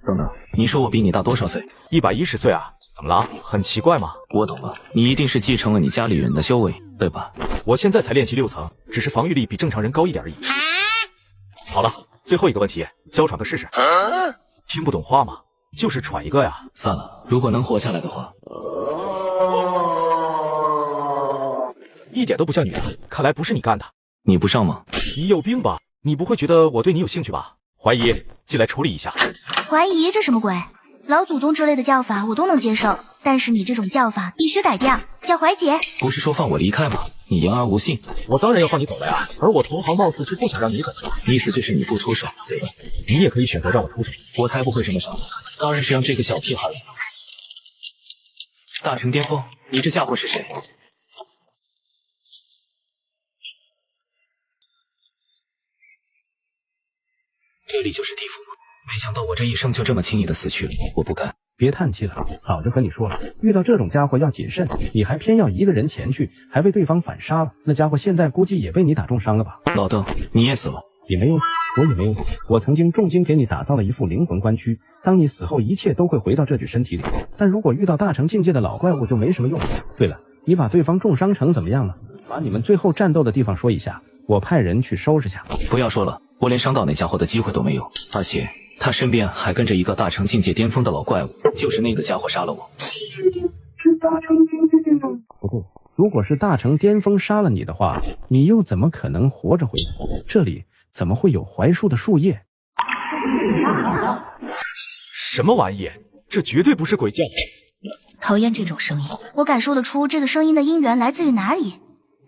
等等，你说我比你大多少岁？110岁啊？怎么了？很奇怪吗？我懂了，你一定是继承了你家里人的修为，对吧？我现在才炼气6层，只是防御力比正常人高一点而已。好了，最后一个问题，教喘个试试。听不懂话吗？就是喘一个呀。算了，如果能活下来的话。一点都不像女的，看来不是你干的。你不上吗？你有病吧？你不会觉得我对你有兴趣吧？怀疑，进来处理一下。怀疑这什么鬼？老祖宗之类的叫法我都能接受，但是你这种叫法必须改掉，叫怀姐。不是说放我离开吗？你言而无信。我当然要放你走了呀，而我同行貌似就不想让你走。意思就是你不出手，对吧？你也可以选择让我出手。我才不会这么傻，当然是让这个小屁孩。大成巅峰，你这家伙是谁？这里就是地府吗？没想到我这一生就这么轻易的死去了，我不敢。别叹气了，早就和你说了，遇到这种家伙要谨慎，你还偏要一个人前去，还被对方反杀了。那家伙现在估计也被你打重伤了吧？老邓，你也死了？你没有死，我也没有死。我曾经重金给你打造了一副灵魂关躯，当你死后，一切都会回到这具身体里。但如果遇到大成境界的老怪物，就没什么用了。对了，你把对方重伤成怎么样了？把你们最后战斗的地方说一下，我派人去收拾下。不要说了，我连伤到那家伙的机会都没有，而且他身边还跟着一个大成境界巅峰的老怪物，就是那个家伙杀了我。不对，如果是大成巅峰杀了你的话，你又怎么可能活着回来？这里怎么会有槐树的树叶？什么玩意？这绝对不是鬼叫！讨厌这种声音，我感受得出这个声音的因源来自于哪里，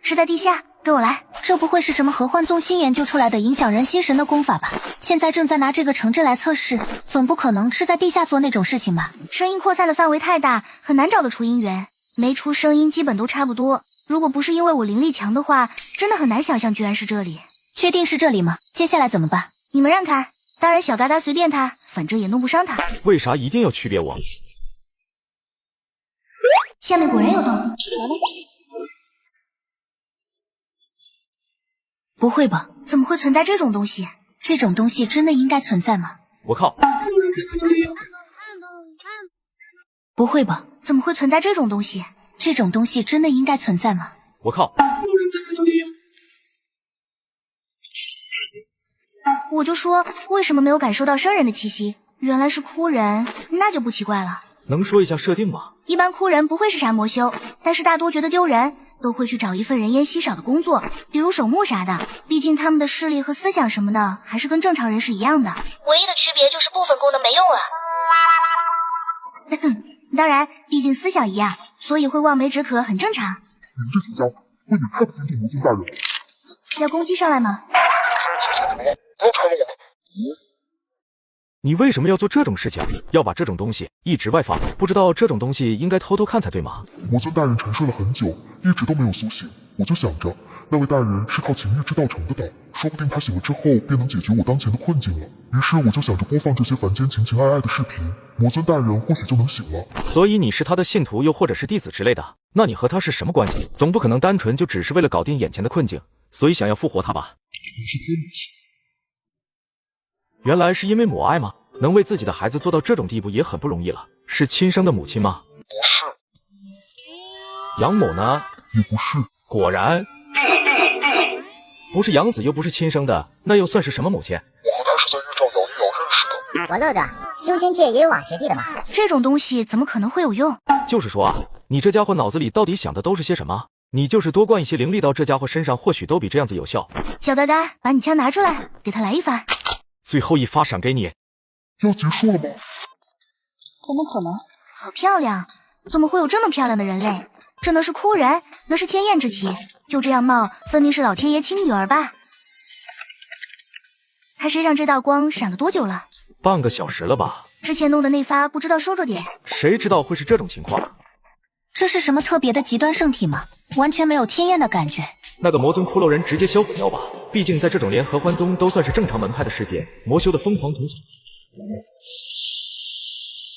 是在地下。跟我来，这不会是什么合欢宗新研究出来的影响人心神的功法吧？现在正在拿这个城镇来测试，总不可能是在地下做那种事情吧？声音扩散的范围太大，很难找得出因源，没出声音基本都差不多。如果不是因为我灵力强的话，真的很难想象居然是这里。确定是这里吗？接下来怎么办？你们让开，当然小嘎嘎随便他，反正也弄不伤他。为啥一定要区别我？下面果然有洞，来吧。不会吧？怎么会存在这种东西？这种东西真的应该存在吗？我靠！不会吧？怎么会存在这种东西？这种东西真的应该存在吗？我靠！我就说为什么没有感受到生人的气息？原来是枯人，那就不奇怪了。能说一下设定吗？一般枯人不会是啥魔修，但是大多觉得丢人，都会去找一份人烟稀少的工作，比如守墓啥的。毕竟他们的视力和思想什么的，还是跟正常人是一样的。唯一的区别就是部分功能没用了。当然，毕竟思想一样，所以会望梅止渴很正常。你们这群家伙会也太不尊重魔尊大人了。要攻击上来吗？不要拆了我们！你为什么要做这种事情？要把这种东西一直外放？不知道这种东西应该偷偷看才对吗？魔尊大人沉睡了很久，一直都没有苏醒。我就想着，那位大人是靠情欲之道成的道，说不定他醒了之后便能解决我当前的困境了。于是我就想着播放这些凡间情情爱爱的视频，魔尊大人或许就能醒了。所以你是他的信徒，又或者是弟子之类的？那你和他是什么关系？总不可能单纯就只是为了搞定眼前的困境，所以想要复活他吧？原来是因为母爱吗？能为自己的孩子做到这种地步也很不容易了。是亲生的母亲吗？不是。养母呢？也不是。果然不是养子，又不是亲生的，那又算是什么母亲？我和他是在日照瑶一瑶认识的。我乐哥，修仙界也有瓦学弟的嘛？这种东西怎么可能会有用？就是说啊，你这家伙脑子里到底想的都是些什么？你就是多灌一些灵力到这家伙身上，或许都比这样子有效。小呆呆，把你枪拿出来，给他来一发。最后一发赏给你。要结束了吗？怎么可能？好漂亮！怎么会有这么漂亮的人类？这能是枯人？那是天艳之体，就这样貌，分明是老天爷亲女儿吧？他身上这道光闪了多久了？半个小时了吧？之前弄的那发不知道收着点。谁知道会是这种情况？这是什么特别的极端圣体吗？完全没有天艳的感觉。那个魔尊骷髅人直接销毁掉吧，毕竟在这种连合欢宗都算是正常门派的世界，魔修的疯狂同时。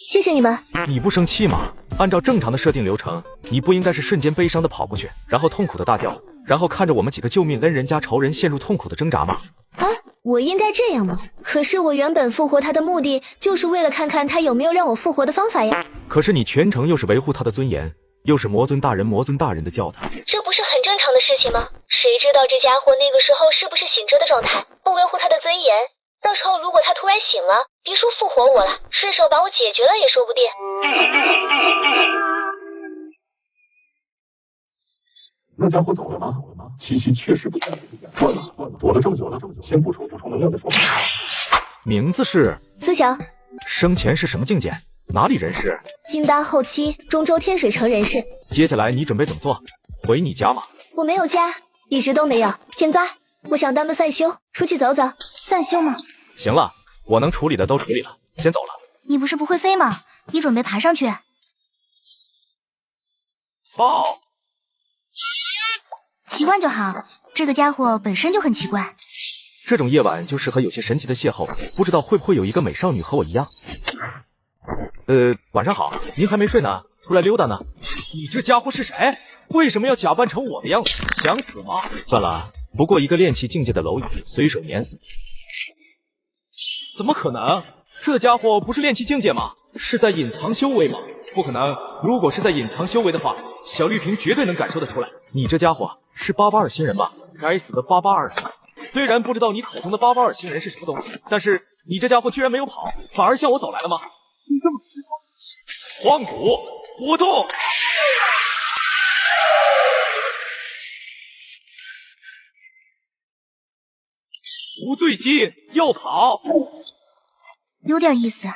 谢谢你们。你不生气吗？按照正常的设定流程，你不应该是瞬间悲伤的跑过去，然后痛苦的大叫，然后看着我们几个救命恩人加仇人陷入痛苦的挣扎吗？啊，我应该这样吗？可是我原本复活他的目的就是为了看看他有没有让我复活的方法呀。可是你全程又是维护他的尊严，又是魔尊大人的叫他，这不是很正常的事情吗？谁知道这家伙那个时候是不是醒着的状态，不维护他的尊严？到时候如果他突然醒了，别说复活我了，顺手把我解决了也说不定。那家伙走了吗？七夕确实不在。算了，躲了这么久了，先补充能量再说。名字是思想，生前是什么境界？哪里人士？金丹后期中州天水城人士。接下来你准备怎么做？回你家吗？我没有家，一直都没有。天灾，我想当个赛修，出去走走。散修吗？行了，我能处理的都处理了，先走了。你不是不会飞吗？你准备爬上去？报。习惯就好，这个家伙本身就很奇怪。这种夜晚就适合有些神奇的邂逅，不知道会不会有一个美少女和我一样。晚上好，您还没睡呢，出来溜达呢。你这家伙是谁？为什么要假扮成我的样子？想死吗？算了，不过一个炼气境界的蝼蚁，随手碾死你。怎么可能？这家伙不是炼气境界吗？是在隐藏修为吗？不可能，如果是在隐藏修为的话，小绿萍绝对能感受得出来。你这家伙是882星人吧？该死的882人！虽然不知道你口中的882星人是什么东西，但是你这家伙居然没有跑，反而向我走来了吗？你这么直说，荒古活动！不对劲，要跑！有点意思。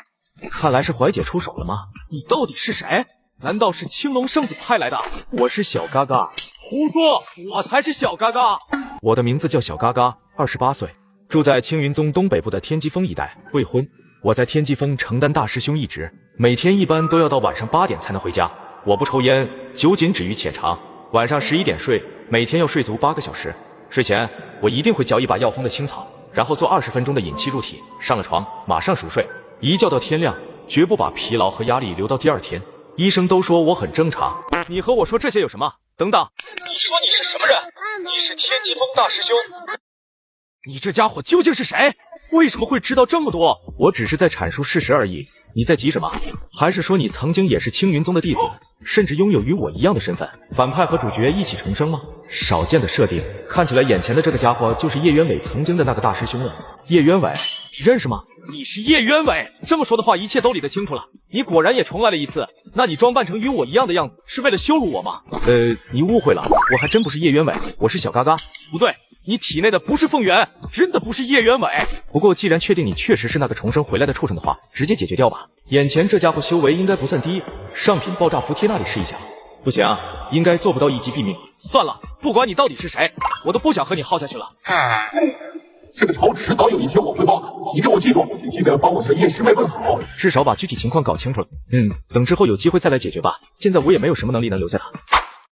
看来是怀姐出手了吗？你到底是谁？难道是青龙圣子派来的？我是小嘎嘎。胡说，我才是小嘎嘎。我的名字叫小嘎嘎，28岁，住在青云宗东北部的天机峰一带，未婚。我在天机峰承担大师兄一职，每天一般都要到晚上8点才能回家。我不抽烟，酒仅止于且长。晚上11点睡，每天要睡足8个小时。睡前我一定会嚼一把药风的青草，然后做20分钟的引气入体。上了床马上熟睡，一觉到天亮，绝不把疲劳和压力留到第二天。医生都说我很正常。你和我说这些有什么？等等，你说你是什么人？你是天机峰大师兄？你这家伙究竟是谁？为什么会知道这么多？我只是在阐述事实而已。你在急什么？还是说你曾经也是青云宗的弟子，甚至拥有与我一样的身份？反派和主角一起重生吗？少见的设定，看起来眼前的这个家伙就是叶渊伟曾经的那个大师兄了。叶渊伟，你认识吗？你是叶渊伟，这么说的话，一切都理得清楚了。你果然也重来了一次，那你装扮成与我一样的样子，是为了羞辱我吗？你误会了，我还真不是叶渊伟，我是小嘎嘎。不对，你体内的不是凤元，真的不是叶渊伟。不过既然确定你确实是那个重生回来的畜生的话，直接解决掉吧。眼前这家伙修为应该不算低，上品爆炸服贴那里试一下。不行，应该做不到一击毙命。算了，不管你到底是谁，我都不想和你耗下去了。这个仇迟早有一天我会报的，你给我记住，记得帮我向叶师妹问好。至少把具体情况搞清楚了。等之后有机会再来解决吧。现在我也没有什么能力能留下他。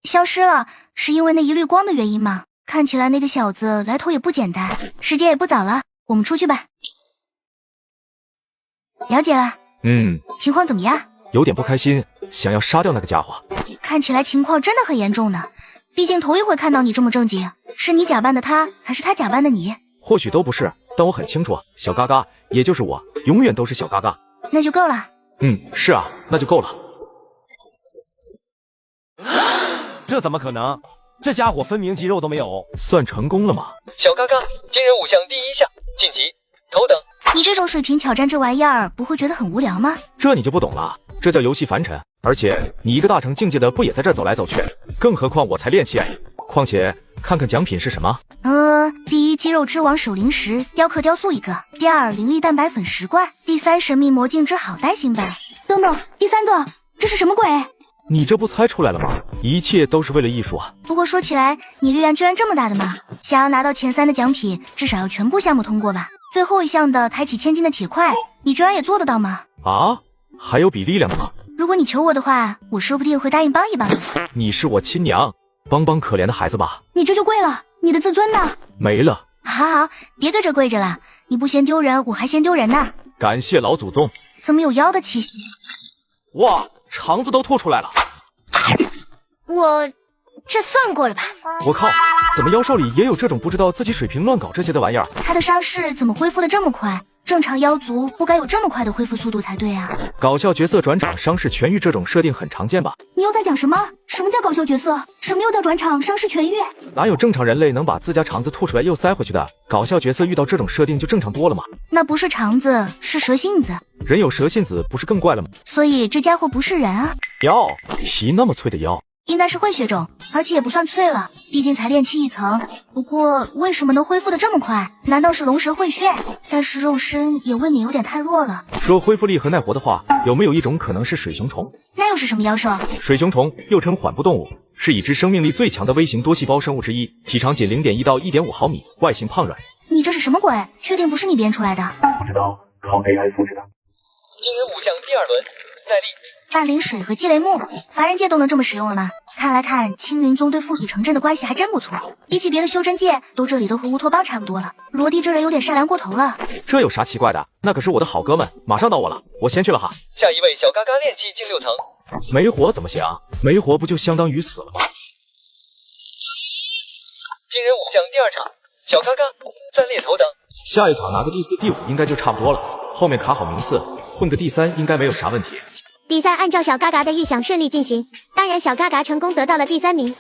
消失了，是因为那一缕光的原因吗？看起来那个小子来头也不简单。时间也不早了，我们出去吧。了解了。情况怎么样？有点不开心，想要杀掉那个家伙。看起来情况真的很严重呢。毕竟头一回看到你这么正经，是你假扮的他，还是他假扮的你？或许都不是，但我很清楚，小嘎嘎，也就是我，永远都是小嘎嘎。那就够了。是啊，那就够了。这怎么可能？这家伙分明肌肉都没有。算成功了吗？小嘎嘎，今日5项第1项晋级，头等。你这种水平挑战这玩意儿，不会觉得很无聊吗？这你就不懂了，这叫游戏凡尘。而且你一个大成境界的不也在这儿走来走去？更何况我才练气。况且看看奖品是什么？第1肌肉之王守灵石雕刻雕塑1个，第2灵力蛋白粉10罐，第3神秘魔镜之好单行本。等等，第3个这是什么鬼？你这不猜出来了吗？一切都是为了艺术啊！不过说起来，你力量居然这么大的吗？想要拿到前3的奖品，至少要全部项目通过吧？最后一项的抬起千斤的铁块，你居然也做得到吗？啊，还有比力量的吗？如果你求我的话，我说不定会答应帮一帮你。你是我亲娘，帮帮可怜的孩子吧。你这就跪了，你的自尊呢？没了。好，别搁这跪着了，你不嫌丢人，我还嫌丢人呢。感谢老祖宗。怎么有妖的气息？哇，肠子都吐出来了。这算过了吧？我靠，怎么妖兽里也有这种不知道自己水平乱搞这些的玩意儿？他的伤势怎么恢复的这么快？正常妖族不该有这么快的恢复速度才对啊！搞笑角色转场伤势痊愈这种设定很常见吧？你又在讲什么？什么叫搞笑角色？什么又叫转场伤势痊愈？哪有正常人类能把自家肠子吐出来又塞回去的？搞笑角色遇到这种设定就正常多了嘛？那不是肠子，是蛇信子。人有蛇信子不是更怪了吗？所以这家伙不是人啊！妖，皮那么脆的妖。应该是会血种，而且也不算脆了，毕竟才炼气1层。不过为什么能恢复的这么快？难道是龙蛇会血？但是肉身也未免有点太弱了。说恢复力和耐活的话，有没有一种可能是水熊虫？那又是什么妖兽？水熊虫又称缓步动物，是已知生命力最强的微型多细胞生物之一，体长仅0.1到1.5毫米，外形胖软。你这是什么鬼？确定不是你编出来的？不知道，靠 AI 复制的。惊人5项第2轮，耐力。半灵水和积雷木，凡人界都能这么使用了吗？看来青云宗对附属城镇的关系还真不错，比起别的修真界，这里都和乌托邦差不多了。罗迪这人有点善良过头了。这有啥奇怪的？那可是我的好哥们，马上到我了，我先去了哈。下一位小嘎嘎炼气近6层，没活怎么行？没活不就相当于死了吗？惊人5项第2场，小嘎嘎暂列头等。下一场拿个第4、第5应该就差不多了，后面卡好名次，混个第3应该没有啥问题。比赛按照小嘎嘎的预想顺利进行，当然小嘎嘎成功得到了第3名。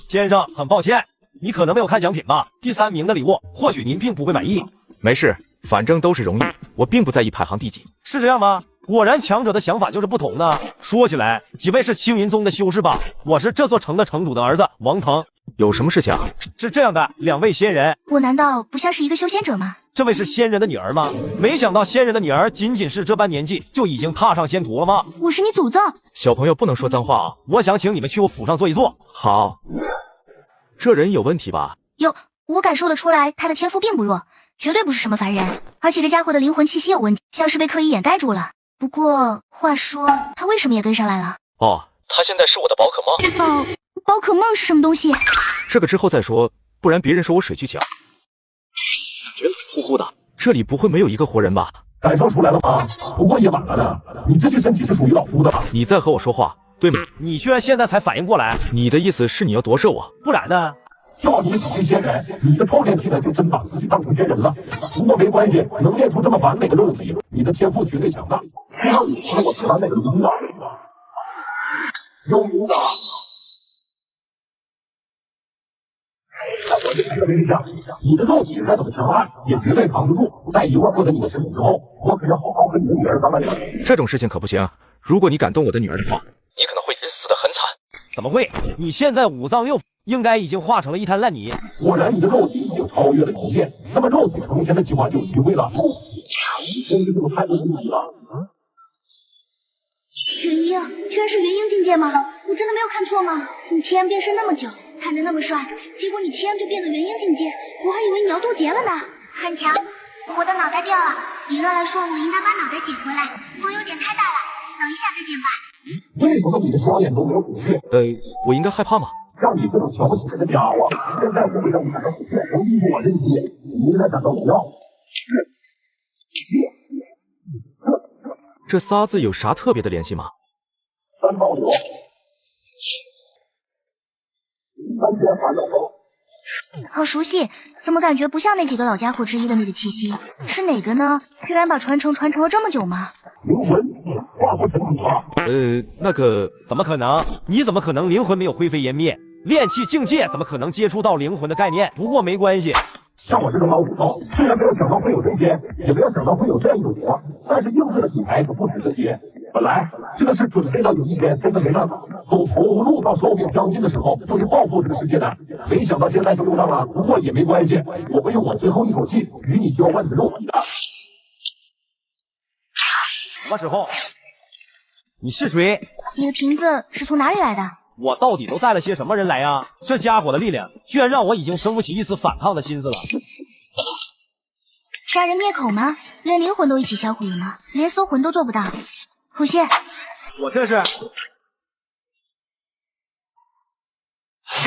先生，很抱歉，你可能没有看奖品吧？第3名的礼物，或许您并不会满意。没事，反正都是荣誉，我并不在意排行第几。是这样吗？果然强者的想法就是不同呢。说起来，几位是青云宗的修士吧？我是这座城的城主的儿子王腾。有什么事情啊？是这样的，2位仙人，我难道不像是一个修仙者吗？这位是仙人的女儿吗？没想到仙人的女儿仅仅是这般年纪就已经踏上仙途了吗？我是你祖宗！小朋友不能说脏话啊！我想请你们去我府上坐一坐。好，这人有问题吧？有，我感受得出来，他的天赋并不弱，绝对不是什么凡人。而且这家伙的灵魂气息有问题，像是被刻意掩盖住了。不过话说，他为什么也跟上来了？哦，他现在是我的宝可梦。宝可梦是什么东西？这个之后再说，不然别人说我水剧情。觉得呼呼的，这里不会没有一个活人吧？感受出来了吗？不过也晚了呢。你这具身体是属于老夫的吧？你在和我说话，对吗？你居然现在才反应过来？你的意思是你要夺舍我？不然呢？叫你属于仙人，你的超炼体呢就真把自己当成仙人了。不过没关系，能练出这么完美的肉体，你的天赋绝对强大。让你和我最完美的领导，有领导。我这个人想，你的肉体再怎么强悍，也绝对扛得住。在一会儿获得你的身体之后，我可要好好和你的女儿当伴娘。这种事情可不行，如果你敢动我的女儿的话，你可能会死得很惨。怎么会？你现在5脏6腑应该已经化成了一滩烂泥。果然，你的肉体已经超越了极限。那么，肉体成仙的计划就有机会了。真是这么太不容易了。元婴，居然是元婴境界吗？我真的没有看错吗？你天变身那么久，看着那么帅，结果你天就变得元婴境界，我还以为你要渡劫了呢。很强，我的脑袋掉了，理论来说我应该把脑袋捡回来，风有点太大了，等一下再捡吧。为什么你的双眼都没有虎穴？我应该害怕吗？让你这种瞧不起人的家伙，现在我会让你感到虎穴，能逼我认血，你应该感到荣耀。这仨字有啥特别的联系吗？3到9，3天3到9。好熟悉，怎么感觉不像那几个老家伙之一的那个气息？是哪个呢？居然把传承了这么久吗？灵魂化不成你啊！那个怎么可能？你怎么可能灵魂没有灰飞烟灭？炼气境界怎么可能接触到灵魂的概念？不过没关系。像我这种老骨头，虽然没有想到会有这天，也没有想到会有这样一种活，但是应试的题材可不止这些。本来这是准备到有一天真的没办法，走投无路到手柄将尽的时候，就是报复这个世界的。没想到现在就用上了，不过也没关系，我会用我最后一口气与你交换你的肉体的。什么时候？你是谁？你的瓶子是从哪里来的？我到底都带了些什么人来呀？这家伙的力量居然让我已经生不起一丝反抗的心思了。杀人灭口吗？连灵魂都一起销毁了吗？连搜魂都做不到。虎穴，我这是。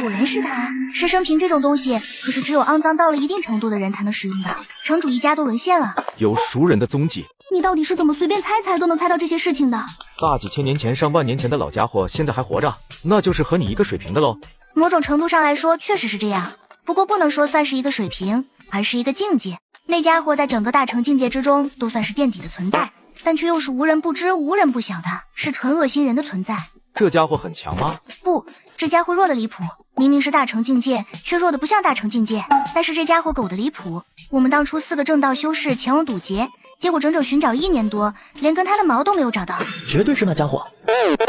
果然是他。尸生瓶这种东西，可是只有肮脏到了一定程度的人才能使用的。城主一家都沦陷了。有熟人的踪迹。你到底是怎么随便猜都能猜到这些事情的？大几千年前、上万年前的老家伙现在还活着，那就是和你一个水平的喽。某种程度上来说，确实是这样，不过不能说算是一个水平，而是一个境界。那家伙在整个大成境界之中都算是垫底的存在，但却又是无人不知、无人不晓的，是纯恶心人的存在。这家伙很强吗？不，这家伙弱的离谱。明明是大成境界，却弱的不像大成境界。但是这家伙狗的离谱。我们当初4个正道修士前往堵截，结果整整寻找了1年多，连根他的毛都没有找到。绝对是那家伙，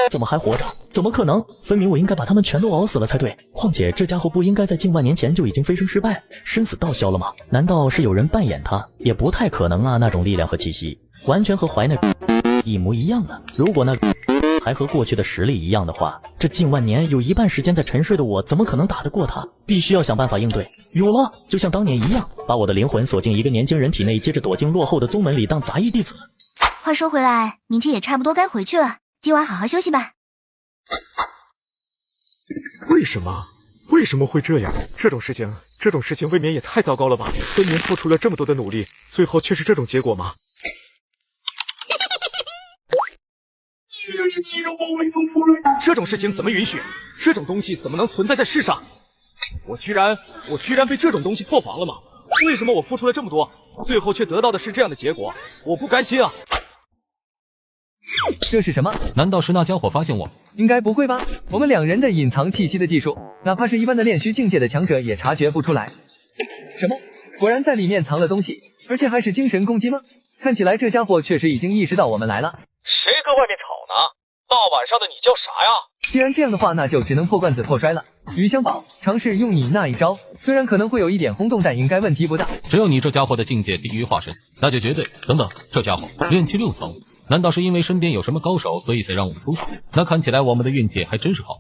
怎么还活着？怎么可能？分明我应该把他们全都熬死了才对。况且这家伙不应该在近万年前就已经飞升失败，生死道消了吗？难道是有人扮演他？也不太可能啊，那种力量和气息，完全和怀那一模一样的。如果那还和过去的实力一样的话，这近万年有一半时间在沉睡的我，怎么可能打得过他？必须要想办法应对。有了，就像当年一样，把我的灵魂锁进一个年轻人体内，接着躲进落后的宗门里当杂役弟子。话说回来，明天也差不多该回去了，今晚好好休息吧。为什么会这样？这种事情未免也太糟糕了吧？分明付出了这么多的努力，最后却是这种结果吗？居然是肌肉包围宗仆人，这种事情怎么允许？这种东西怎么能存在在世上？我居然被这种东西破防了吗？为什么我付出了这么多，最后却得到的是这样的结果？我不甘心啊！这是什么？难道是那家伙发现我？应该不会吧？我们2人的隐藏气息的技术，哪怕是一般的炼虚境界的强者也察觉不出来。什么？果然在里面藏了东西，而且还是精神攻击吗？看起来这家伙确实已经意识到我们来了。谁搁外面吵呢？大晚上的你叫啥呀？既然这样的话，那就只能破罐子破摔了。余香宝，尝试用你那一招，虽然可能会有一点轰动，但应该问题不大。只有你这家伙的境界低于化神，那就绝对……等等，这家伙炼气6层，难道是因为身边有什么高手，所以才让我们出手？那看起来我们的运气还真是好。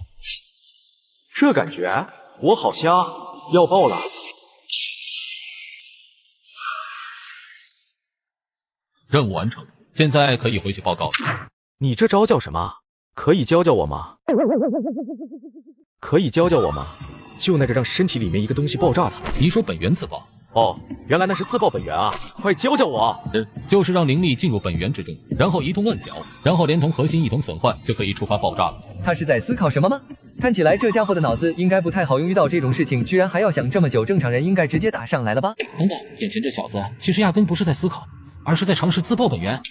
这感觉我好瞎，要爆了！任务完成，现在可以回去报告了。你这招叫什么？可以教教我吗？可以教教我吗？就那个让身体里面一个东西爆炸的。你说本源自爆？哦，原来那是自爆本源啊！快教教我！就是让灵力进入本源之中，然后一通乱搅，然后连同核心一同损坏，就可以触发爆炸了。他是在思考什么吗？看起来这家伙的脑子应该不太好用，遇到这种事情居然还要想这么久，正常人应该直接打上来了吧？等等，眼前这小子其实压根不是在思考，而是在尝试自爆本源。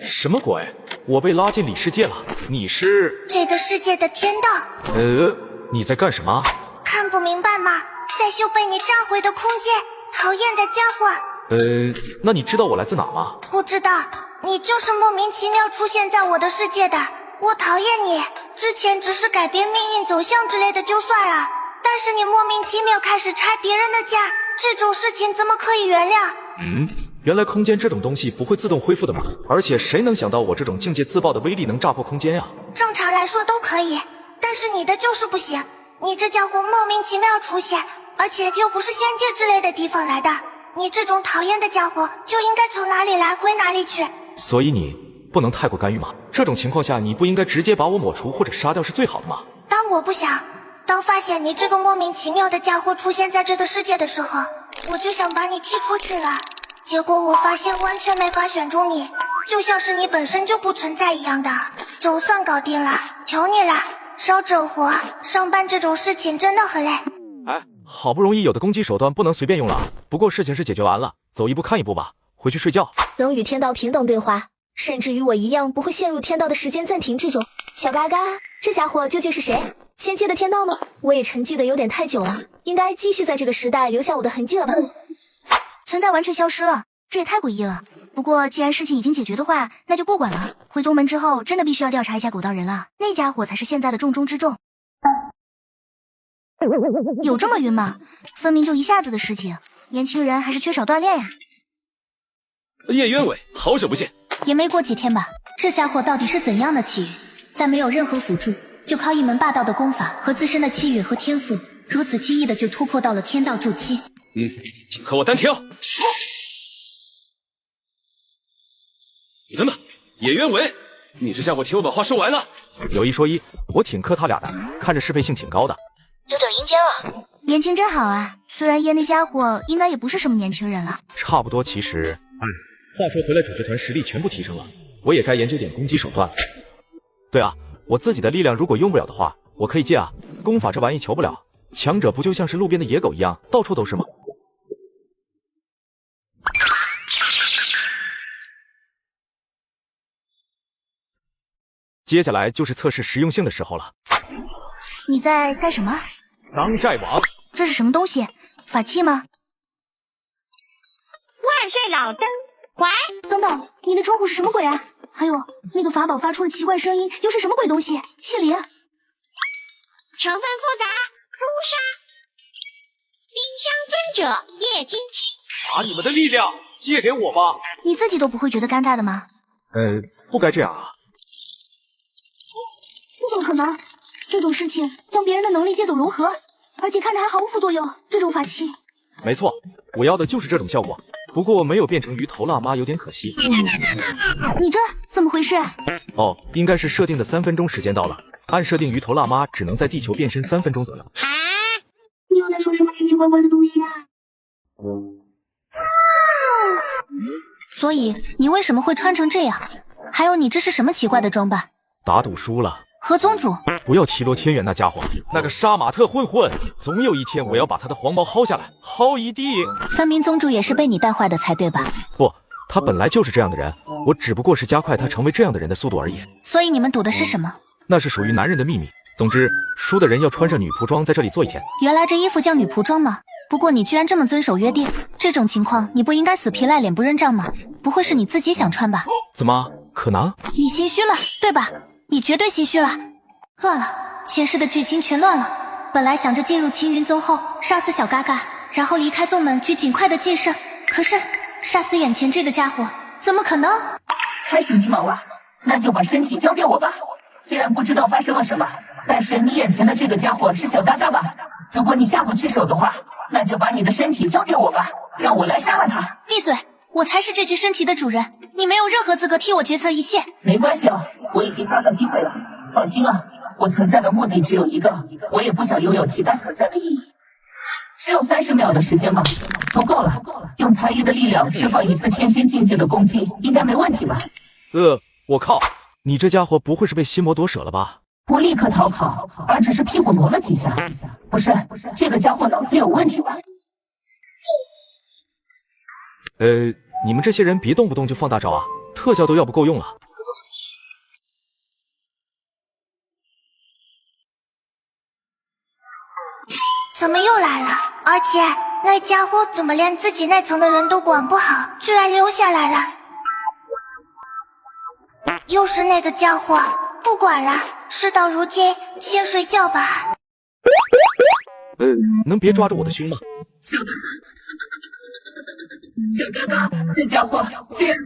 什么鬼？我被拉进里世界了？你是这个世界的天道？你在干什么？看不明白吗？在修被你炸毁的空间。讨厌的家伙。那你知道我来自哪吗？不知道，你就是莫名其妙出现在我的世界的。我讨厌你，之前只是改变命运走向之类的就算了，但是你莫名其妙开始拆别人的家，这种事情怎么可以原谅？原来空间这种东西不会自动恢复的吗？而且谁能想到我这种境界自爆的威力能炸破空间呀？正常来说都可以，但是你的就是不行。你这家伙莫名其妙出现，而且又不是仙界之类的地方来的，你这种讨厌的家伙就应该从哪里来回哪里去。所以你不能太过干预吗？这种情况下你不应该直接把我抹除或者杀掉是最好的吗？当我不想，当发现你这个莫名其妙的家伙出现在这个世界的时候，我就想把你踢出去了。结果我发现完全没法选中你，就像是你本身就不存在一样的。就算搞定了，求你了，少整活。上班这种事情真的很累。好不容易有的攻击手段不能随便用了。不过事情是解决完了，走一步看一步吧，回去睡觉。能与天道平等对话，甚至与我一样不会陷入天道的时间暂停之中。小嘎嘎，这家伙究竟是谁？仙界的天道吗？我也沉寂的有点太久了，应该继续在这个时代留下我的痕迹了吧。存在完全消失了，这也太诡异了。不过既然事情已经解决的话，那就不管了。回宗门之后，真的必须要调查一下狗道人了，那家伙才是现在的重中之重。有这么晕吗？分明就一下子的事情，年轻人还是缺少锻炼呀。叶鸢尾，好久不见。也没过几天吧，这家伙到底是怎样的气运？在没有任何辅助，就靠一门霸道的功法和自身的气运和天赋，如此轻易的就突破到了天道筑基。和我单挑。你等等，叶鸢尾，你这家伙听我把话说完了。有一说一，我挺克他俩的，看着适配性挺高的。有点阴间了。年轻真好啊，虽然叶那家伙应该也不是什么年轻人了。差不多，其实，话说回来，主角团实力全部提升了，我也该研究点攻击手段了。对啊，我自己的力量如果用不了的话，我可以借啊。功法这玩意求不了，强者不就像是路边的野狗一样，到处都是吗？接下来就是测试实用性的时候了。你在干什么？商债网。这是什么东西？法器吗？万岁老登怀！等等，你的称呼是什么鬼啊？还有那个法宝发出了奇怪声音，又是什么鬼东西？谢灵。成分复杂，朱砂。冰箱尊者叶金青。把你们的力量借给我吧。你自己都不会觉得尴尬的吗？不该这样啊。这怎么可能？这种事情将别人的能力借走融合，而且看着还毫无副作用，这种法器。没错，我要的就是这种效果。不过没有变成鱼头辣妈有点可惜。你这怎么回事？哦，应该是设定的3分钟时间到了。按设定，鱼头辣妈只能在地球变身3分钟左右。啊！你又在说什么奇奇怪怪的东西啊？所以你为什么会穿成这样？还有你这是什么奇怪的装扮？打赌输了。和宗主不要提罗天远那家伙，那个杀马特混混，总有一天我要把他的黄毛薅下来，薅一地。分明宗主也是被你带坏的才对吧？不，他本来就是这样的人，我只不过是加快他成为这样的人的速度而已。所以你们赌的是什么？那是属于男人的秘密。总之，输的人要穿上女仆装在这里坐一天。原来这衣服叫女仆装吗？不过你居然这么遵守约定，这种情况你不应该死皮赖脸不认账吗？不会是你自己想穿吧？怎么可能？你心虚了，对吧？你绝对心虚了。乱了，前世的剧情全乱了。本来想着进入青云宗后杀死小嘎嘎，然后离开宗门去尽快的晋升，可是杀死眼前这个家伙，怎么可能？开始迷茫了，那就把身体交给我吧。虽然不知道发生了什么，但是你眼前的这个家伙是小嘎嘎吧？如果你下不去手的话，那就把你的身体交给我吧，让我来杀了他。闭嘴！我才是这具身体的主人，你没有任何资格替我决策一切。没关系了，我已经抓到机会了。放心了，我存在的目的只有一个，我也不想拥有其他存在的意义。只有30秒的时间吧，足够了。用残余的力量释放一次天仙境界的攻击，应该没问题吧？我靠，你这家伙不会是被心魔夺舍了吧？不立刻逃跑，而只是屁股挪了几下。不是，这个家伙脑子有问题吧？你们这些人别动不动就放大招啊，特效都要不够用了。怎么又来了？而且那家伙怎么连自己那层的人都管不好，居然留下来了？又是那个家伙，不管了，事到如今，先睡觉吧。能别抓住我的胸吗？小嘎嘎，这家伙竟然……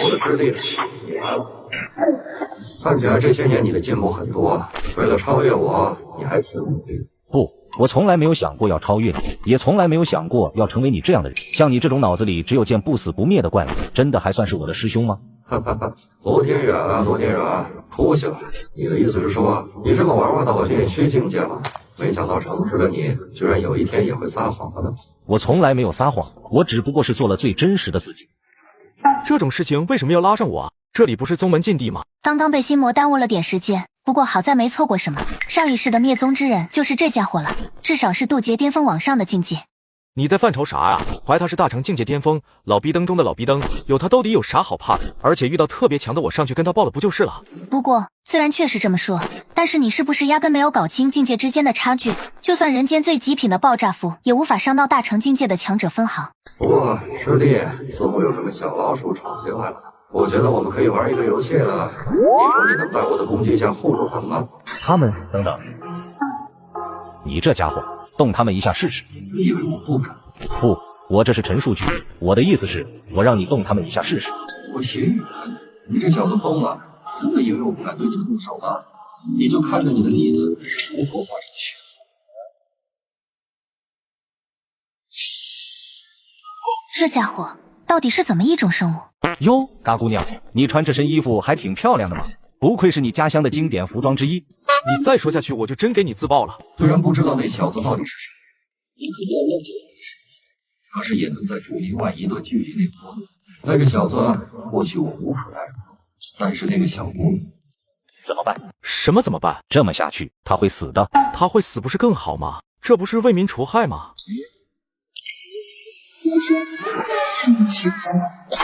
我的师弟，你来了。看起来这些年你的进步很多，为了超越我，你还挺努力的。不，我从来没有想过要超越你，也从来没有想过要成为你这样的人。像你这种脑子里只有见不死不灭的怪物，真的还算是我的师兄吗？哈哈哈，罗天远啊，罗天远，出息了！你的意思是说，你这么玩到了炼虚境界了？没想到诚实的你，居然有一天也会撒谎了呢。我从来没有撒谎，我只不过是做了最真实的自己。这种事情为什么要拉上我啊？这里不是宗门禁地吗？刚刚被心魔耽误了点时间，不过好在没错过什么。上一世的灭宗之人就是这家伙了，至少是渡劫巅峰往上的境界。你在犯愁啥啊？怀他是大成境界巅峰，老逼灯中的老逼灯，有他兜底有啥好怕的？而且遇到特别强的我上去跟他爆了不就是了？不过虽然确实这么说，但是你是不是压根没有搞清境界之间的差距？就算人间最极品的爆炸符，也无法伤到大成境界的强者分毫。不过师弟，似乎有什么小老鼠闯进来了。我觉得我们可以玩一个游戏了。你说你能在我的攻击下护住他们吗？他们等等，你这家伙动他们一下试试。你以为我不敢？不，我这是陈述句。我的意思是，我让你动他们一下试试。我秦远，你这小子疯了！真的以为我不敢对你动手吗？你就看着你的底子如何化成血。这家伙到底是怎么一种生物？哟，嘎姑娘，你穿这身衣服还挺漂亮的嘛，不愧是你家乡的经典服装之一。你再说下去，我就真给你自爆了。虽然不知道那小子到底是谁，你可不要忘记了一事，他是也能在竹林外一段距离内活。那个小子或许我无可奈何，但是那个小姑娘怎么办？什么怎么办？这么下去他会死的。他会死不是更好吗？这不是为民除害吗？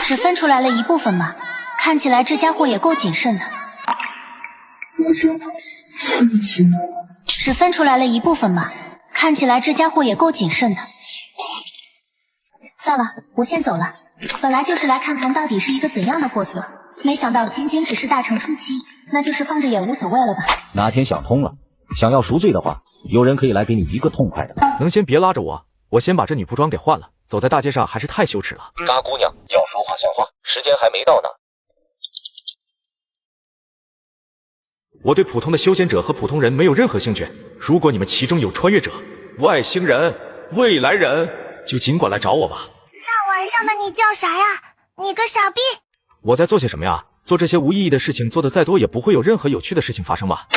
只分出来了一部分嘛，看起来这家伙也够谨慎的。只分出来了一部分嘛，看起来这家伙也够谨慎的。算了，我先走了。本来就是来看看到底是一个怎样的货色，没想到仅仅只是大成初期，那就是放着也无所谓了吧。哪天想通了，想要赎罪的话，有人可以来给你一个痛快的。能先别拉着我，我先把这女仆装给换了。走在大街上还是太羞耻了。嘎姑娘，要说话算话，时间还没到呢。我对普通的修仙者和普通人没有任何兴趣。如果你们其中有穿越者、外星人、未来人，就尽管来找我吧。大晚上的你叫啥呀？你个傻逼！我在做些什么呀？做这些无意义的事情，做的再多也不会有任何有趣的事情发生吧？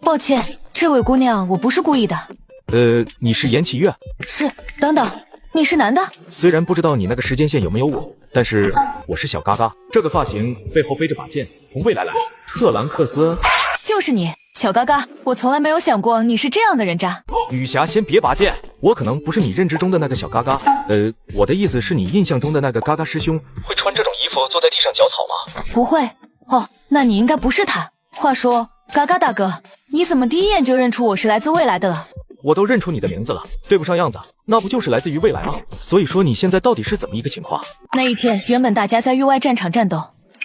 抱歉，这位姑娘，我不是故意的。你是严启月？是，等等，你是男的？虽然不知道你那个时间线有没有我，但是我是小嘎嘎。这个发型，背后背着把剑，从未来来，特兰克斯。就是你，小嘎嘎，我从来没有想过你是这样的人渣。雨霞，先别拔剑，我可能不是你认知中的那个小嘎嘎。我的意思是你印象中的那个嘎嘎师兄，会穿这种衣服坐在地上嚼草吗？不会。哦，那你应该不是他。话说，嘎嘎大哥，你怎么第一眼就认出我是来自未来的了？我都认出你的名字了，对不上样子，那不就是来自于未来吗？所以说你现在到底是怎么一个情况？那一天原本大家在域外战场战斗，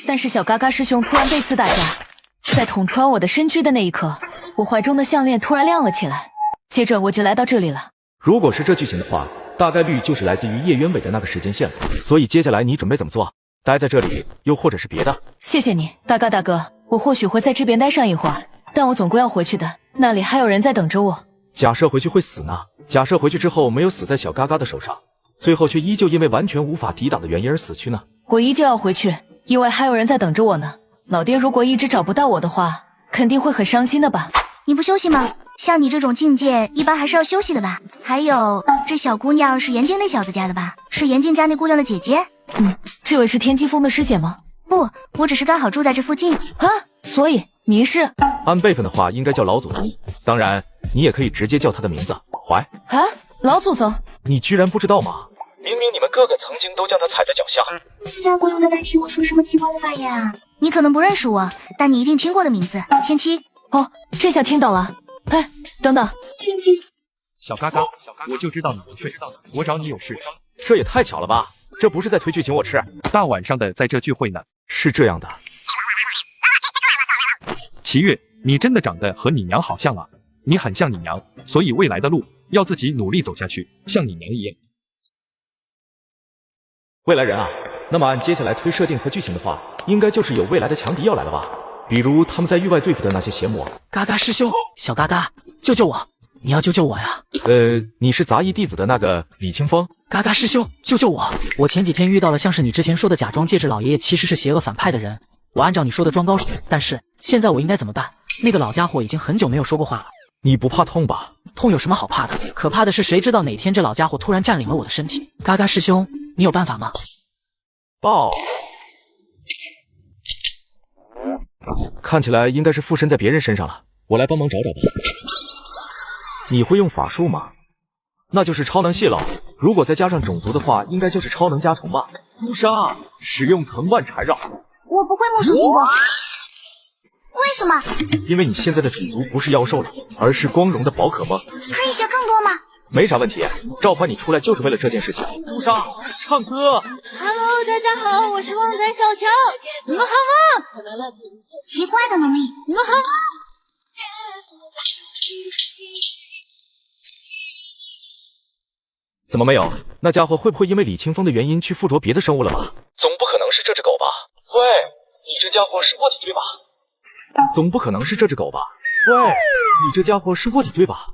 但是小嘎嘎师兄突然背刺大家，在捅穿我的身躯的那一刻，我怀中的项链突然亮了起来，接着我就来到这里了。如果是这剧情的话，大概率就是来自于叶渊伟的那个时间线了。所以接下来你准备怎么做？待在这里，又或者是别的？谢谢你，嘎嘎大哥，我或许会在这边待上一会儿，但我总归要回去的，那里还有人在等着我。假设回去会死呢？假设回去之后没有死在小嘎嘎的手上，最后却依旧因为完全无法抵挡的原因而死去呢？我依旧要回去，因为还有人在等着我呢。老爹如果一直找不到我的话，肯定会很伤心的吧？你不休息吗？像你这种境界，一般还是要休息的吧？还有，这小姑娘是严静那小子家的吧？是严静家那姑娘的姐姐？这位是天机峰的师姐吗？不，我只是刚好住在这附近。啊，所以你是？按辈分的话，应该叫老祖宗。当然，你也可以直接叫他的名字怀。啊，老祖宗？你居然不知道吗？明明你们哥哥曾经都将他踩在脚下。这家伙又在代替我说什么奇怪的发言啊？你可能不认识我，但你一定听过的名字，天梯。哦，这下听懂了。哎，等等，天梯。小嘎嘎，我就知道你不睡，我找你有事。这也太巧了吧？这不是在推剧请我吃？大晚上的在这聚会呢？是这样的。齐月，你真的长得和你娘好像啊！你很像你娘，所以未来的路要自己努力走下去，像你娘一样。未来人啊，那么按接下来推设定和剧情的话，应该就是有未来的强敌要来了吧？比如他们在域外对付的那些邪魔。嘎嘎师兄，小嘎嘎，救救我！你要救救我呀！你是杂役弟子的那个李清风？嘎嘎师兄，救救我！我前几天遇到了像是你之前说的假装戒指老爷爷其实是邪恶反派的人，我按照你说的装高手，但是现在我应该怎么办？那个老家伙已经很久没有说过话了。你不怕痛吧？痛有什么好怕的？可怕的是谁知道哪天这老家伙突然占领了我的身体。嘎嘎师兄，你有办法吗？爆！看起来应该是附身在别人身上了，我来帮忙找找吧。你会用法术吗？那就是超能泄露，如果再加上种族的话，应该就是超能加成吧。朱砂，使用藤蔓缠绕。我不会木属性功，为什么？因为你现在的种族不是妖兽了，而是光荣的宝可梦。可以学更多吗？没啥问题，召唤你出来就是为了这件事情。朱砂，唱歌。Hello， 大家好，我是旺仔小乔，你们好吗？奇怪的能力，你们好吗？怎么没有？那家伙会不会因为李清风的原因去附着别的生物了吧？总不可能是这只狗吧？喂，你这家伙是卧底对吧？总不可能是这只狗吧？喂，你这家伙是卧底对吧？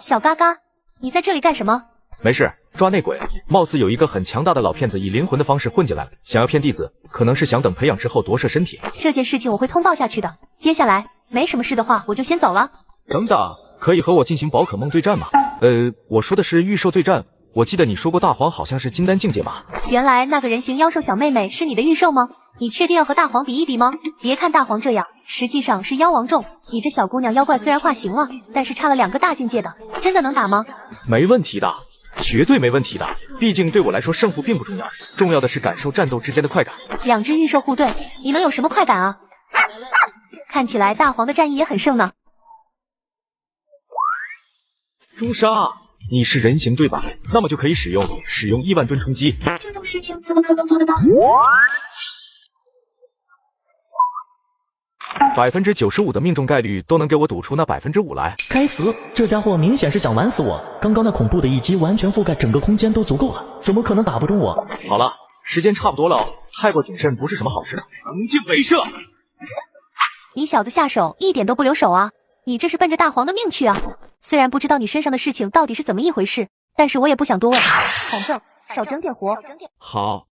小嘎嘎，你在这里干什么？没事，抓内鬼。貌似有一个很强大的老骗子以灵魂的方式混进来了，想要骗弟子，可能是想等培养之后夺舍身体。这件事情我会通报下去的。接下来没什么事的话，我就先走了。等等，可以和我进行宝可梦对战吗？我说的是御兽对战。我记得你说过大黄好像是金丹境界吧？原来那个人形妖兽小妹妹是你的御兽吗？你确定要和大黄比一比吗？别看大黄这样，实际上是妖王众。你这小姑娘妖怪虽然化形了，但是差了2个大境界的，真的能打吗？没问题的，绝对没问题的。毕竟对我来说胜负并不重要，重要的是感受战斗之间的快感。2只御兽互对，你能有什么快感啊？看起来大黄的战意也很盛呢。朱砂，你是人形对吧？那么就可以使用1万吨冲击。这种事情怎么可能做得到？95%的命中概率都能给我赌出那5%来。该死，这家伙明显是想玩死我。刚刚那恐怖的一击完全覆盖整个空间都足够了，怎么可能打不中我？好了，时间差不多了，太过谨慎不是什么好事。成绩伪射！你小子下手一点都不留手啊！你这是奔着大黄的命去啊！虽然不知道你身上的事情到底是怎么一回事，但是我也不想多问，反正少整点活。好。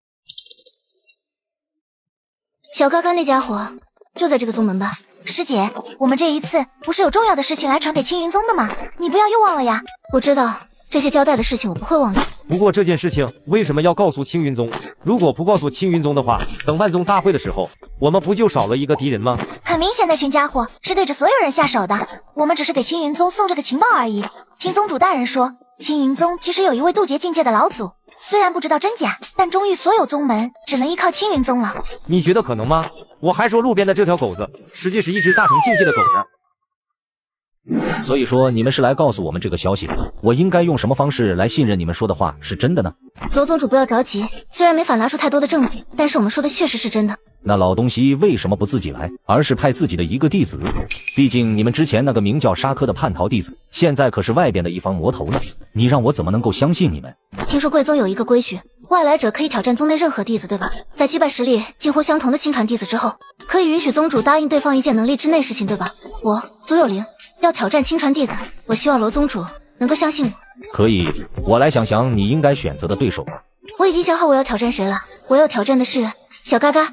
小嘎嘎那家伙就在这个宗门吧？师姐，我们这一次不是有重要的事情来传给青云宗的吗？你不要又忘了呀！我知道这些交代的事情我不会忘记。不过这件事情为什么要告诉青云宗？如果不告诉青云宗的话，等万宗大会的时候，我们不就少了一个敌人吗？很明显那群家伙是对着所有人下手的，我们只是给青云宗送这个情报而已。听宗主大人说，青云宗其实有一位渡劫境界的老祖，虽然不知道真假，但中域所有宗门只能依靠青云宗了。你觉得可能吗？我还说路边的这条狗子，实际是一只大成境界的狗呢。所以说你们是来告诉我们这个消息的，我应该用什么方式来信任你们说的话是真的呢？罗宗主不要着急，虽然没法拿出太多的证据，但是我们说的确实是真的。那老东西为什么不自己来，而是派自己的一个弟子？毕竟你们之前那个名叫沙科的叛逃弟子，现在可是外边的一方魔头呢，你让我怎么能够相信你们？听说贵宗有一个规矩，外来者可以挑战宗内任何弟子，对吧？在击败实力近乎相同的亲传弟子之后，可以允许宗主答应对方一件能力之内事情，对吧？我祖有灵要挑战亲传弟子，我希望罗宗主能够相信我。可以，我来想想你应该选择的对手。我已经想好我要挑战谁了，我要挑战的是小嘎嘎。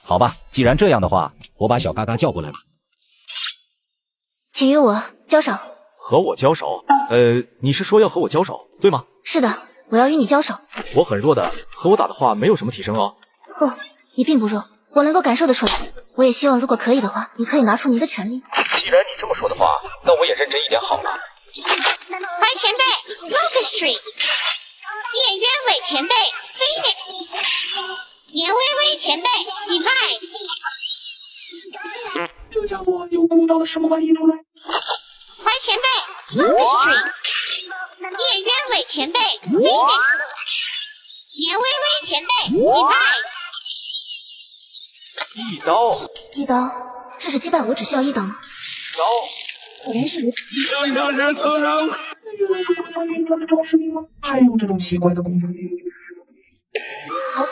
好吧，既然这样的话，我把小嘎嘎叫过来吧。请与我交手。和我交手？你是说要和我交手，对吗？是的，我要与你交手。我很弱的，和我打的话没有什么提升哦。不，你并不弱，我能够感受得出来。我也希望如果可以的话，你可以拿出你的全力。既然你这么说的话，那我也认真一点好了。怀前辈 Locust Tree， 叶渊伟前辈 Phoenix， 严微微前辈 Divine。这家伙又鼓捣了什么玩意出来？怀前辈 Locust Tree， 叶渊伟前辈 Phoenix， 严微微前辈 Divine。一刀，试着击败我只需要1刀吗？果然是如此。让他人曾让，原来是国家运转的装饰品吗？还有这种奇怪的功能。好，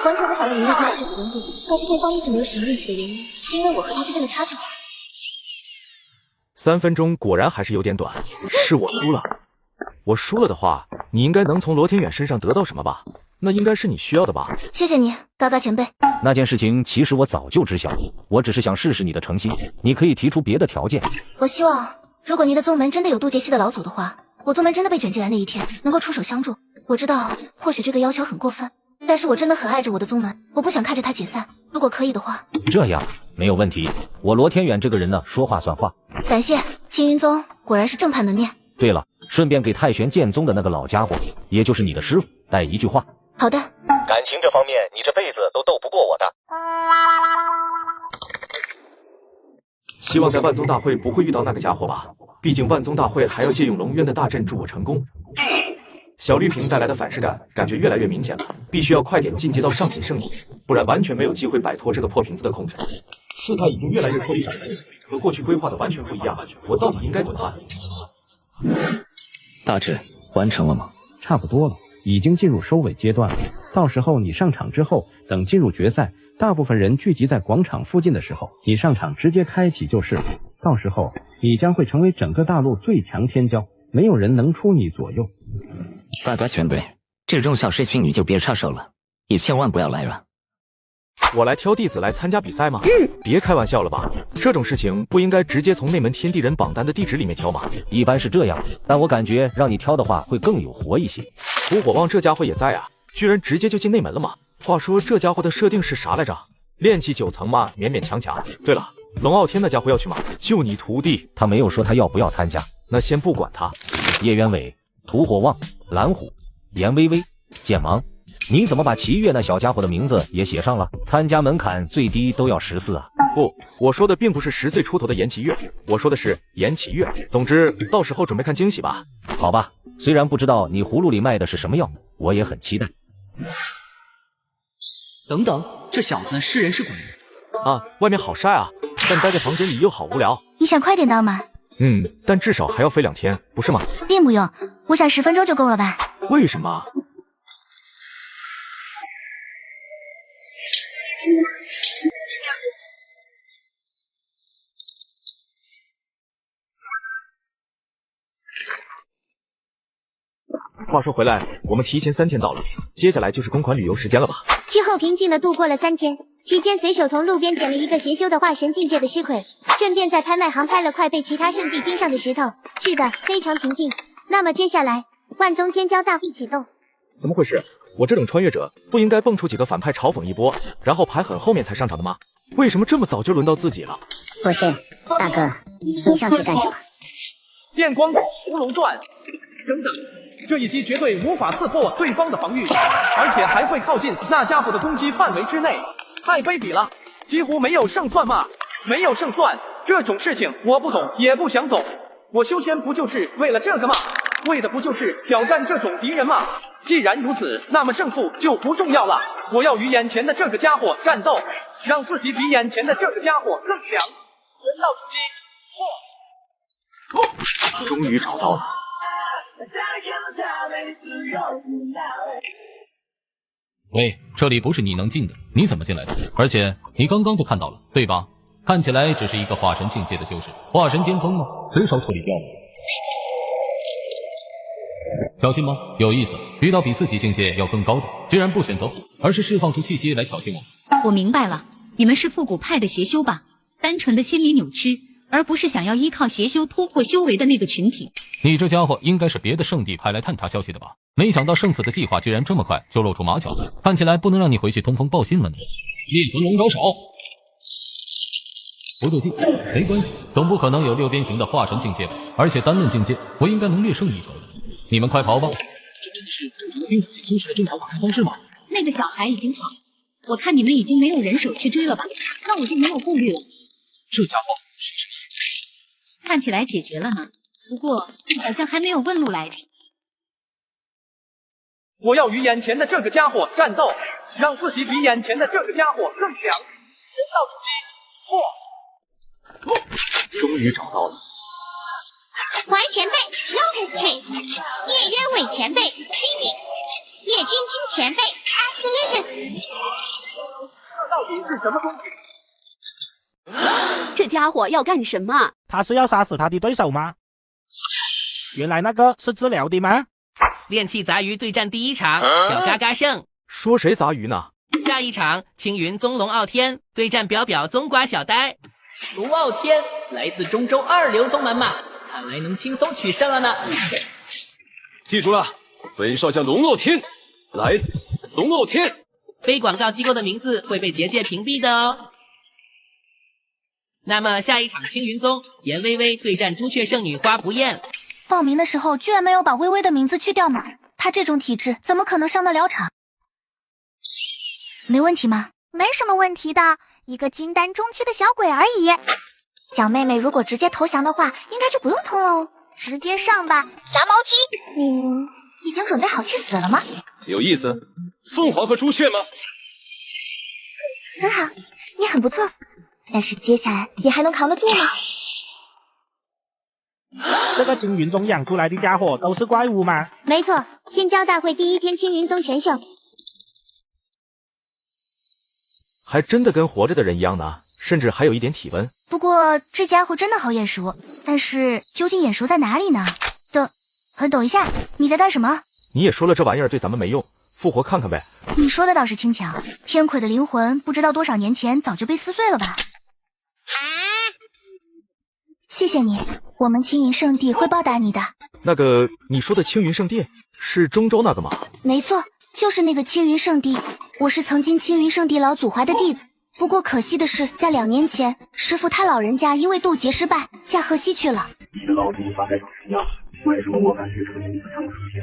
完全无法让灵力发挥这个温度，但是对方一直没有使用力气的原因，是因为我和他之间的差距。3分钟果然还是有点短，是我输了。我输了的话，你应该能从罗天远身上得到什么吧？那应该是你需要的吧？谢谢你，嘎嘎前辈。那件事情其实我早就知晓，我只是想试试你的诚心，你可以提出别的条件。我希望，如果你的宗门真的有渡劫系的老祖的话，我宗门真的被卷进来那一天，能够出手相助。我知道，或许这个要求很过分，但是我真的很爱着我的宗门，我不想看着它解散。如果可以的话，这样没有问题。我罗天远这个人呢，说话算话。感谢青云宗，果然是正派门面。对了，顺便给太玄剑宗的那个老家伙，也就是你的师傅，带一句话。好的。感情这方面，你这辈子都斗不过我的。希望在万宗大会不会遇到那个家伙吧，毕竟万宗大会还要借用龙渊的大阵助我成功。小绿瓶带来的反噬感，感觉越来越明显了，必须要快点进阶到上品圣体，不然完全没有机会摆脱这个破瓶子的控制。事态已经越来越脱离掌控，和过去规划的完全不一样，我到底应该怎么办？大阵完成了吗？差不多了，已经进入收尾阶段了。到时候你上场之后，等进入决赛，大部分人聚集在广场附近的时候，你上场直接开启就是了。到时候你将会成为整个大陆最强天骄，没有人能出你左右。嘎嘎前辈，这种小事情你就别插手了，也千万不要来了。我来挑弟子来参加比赛吗？别开玩笑了吧，这种事情不应该直接从内门天地人榜单的地址里面挑吗？一般是这样，但我感觉让你挑的话会更有活一些。土火旺这家伙也在啊，居然直接就进内门了吗？话说这家伙的设定是啥来着？炼气9层吗？勉勉强强。对了，龙傲天那家伙要去吗？就你徒弟，他没有说他要不要参加。那先不管他。叶元伟、土火旺、蓝虎、严微微、剑芒，你怎么把齐越那小家伙的名字也写上了？参加门槛最低都要14啊！不，我说的并不是10岁出头的严齐越，我说的是严齐越。总之，到时候准备看惊喜吧。好吧，虽然不知道你葫芦里卖的是什么药，我也很期待。等等，这小子是人是鬼？啊，外面好晒啊，但待在房间里又好无聊。你想快点到吗？但至少还要飞2天，不是吗？并不用，我想10分钟就够了吧。为什么？话说回来，我们提前3天到了，接下来就是公款旅游时间了吧？之后平静地度过了3天，期间随手从路边捡了一个邪修的化神境界的尸块，顺便在拍卖行拍了块被其他圣地盯上的石头。是的，非常平静。那么接下来，万宗天骄大会启动。怎么回事？我这种穿越者不应该蹦出几个反派嘲讽一波，然后排很后面才上场的吗？为什么这么早就轮到自己了？不是，大哥，你上去干什么？电光屠龙传，等等。这一击绝对无法刺破对方的防御，而且还会靠近那家伙的攻击范围之内，太卑鄙了，几乎没有胜算嘛！没有胜算，这种事情我不懂，也不想懂。我修仙不就是为了这个吗？为的不就是挑战这种敌人吗？既然如此，那么胜负就不重要了。我要与眼前的这个家伙战斗，让自己比眼前的这个家伙更强。人道出击，终于找到了。喂，这里不是你能进的，你怎么进来的？而且你刚刚就看到了，对吧？看起来只是一个化神境界的修士，化神巅峰吗？随手处理掉了。挑衅吗？有意思，遇到比自己境界要更高的，居然不选择，而是释放出气息来挑衅我。我明白了，你们是复古派的邪修吧？单纯的心理扭曲，而不是想要依靠邪修突破修为的那个群体。你这家伙应该是别的圣地派来探查消息的吧？没想到圣子的计划居然这么快就露出马脚，看起来不能让你回去通风报信了呢。烈魂龙爪手，不对劲，没关系，总不可能有6边形的化神境界吧？而且单论境界，我应该能略胜一筹的。你们快跑吧！这真的是正常的冰属性修士的正常打开方式吗？那个小孩已经跑了，我看你们已经没有人手去追了吧？那我就没有顾虑了。这家伙说什么？看起来解决了呢，不过好像还没有问路来着。我要与眼前的这个家伙战斗，让自己比眼前的这个家伙更强。人道出击，终于找到了。怀前辈 Lotus Tree， 叶渊伟前辈 Phoenix， 叶君清前辈 Absolutus。 这到底是什么东西？这家伙要干什么？他是要杀死他的对手吗？原来那个是治疗的吗？炼气杂鱼对战第1场，小嘎嘎胜。说谁杂鱼呢？下一场，青云宗龙傲天对战表表宗瓜小呆。龙傲天来自中州2流宗门嘛，看来能轻松取胜了呢。记住了，本少将龙傲天，来自龙傲天。非广告机构的名字会被结界屏蔽的哦。那么下一场，青云宗颜薇薇对战朱雀圣女花不厌。报名的时候居然没有把微微的名字去掉吗？她这种体质怎么可能上得了场？没问题吗？没什么问题的，一个金丹中期的小鬼而已。小妹妹如果直接投降的话，应该就不用通了哦。直接上吧，杂毛鸡！你已经准备好去死了吗？有意思，凤凰和朱雀吗？很好，你很不错，但是接下来你还能扛得住吗？这个青云宗养出来的家伙都是怪物吗？没错，天骄大会第1天，青云宗全胜。还真的跟活着的人一样呢，甚至还有一点体温。不过这家伙真的好眼熟，但是究竟眼熟在哪里呢？等一下，你在干什么？你也说了这玩意儿对咱们没用，复活看看呗。你说的倒是轻巧，天魁的灵魂不知道多少年前早就被撕碎了吧？谢谢你，我们青云圣地会报答你的。那个你说的青云圣地是中州那个吗？没错，就是那个青云圣地。我是曾经青云圣地老祖怀的弟子，不过可惜的是，在2年前，师傅他老人家因为渡劫失败，驾鹤西去了。你的老祖大概长什么样？为什么我感觉这个名字这么熟悉？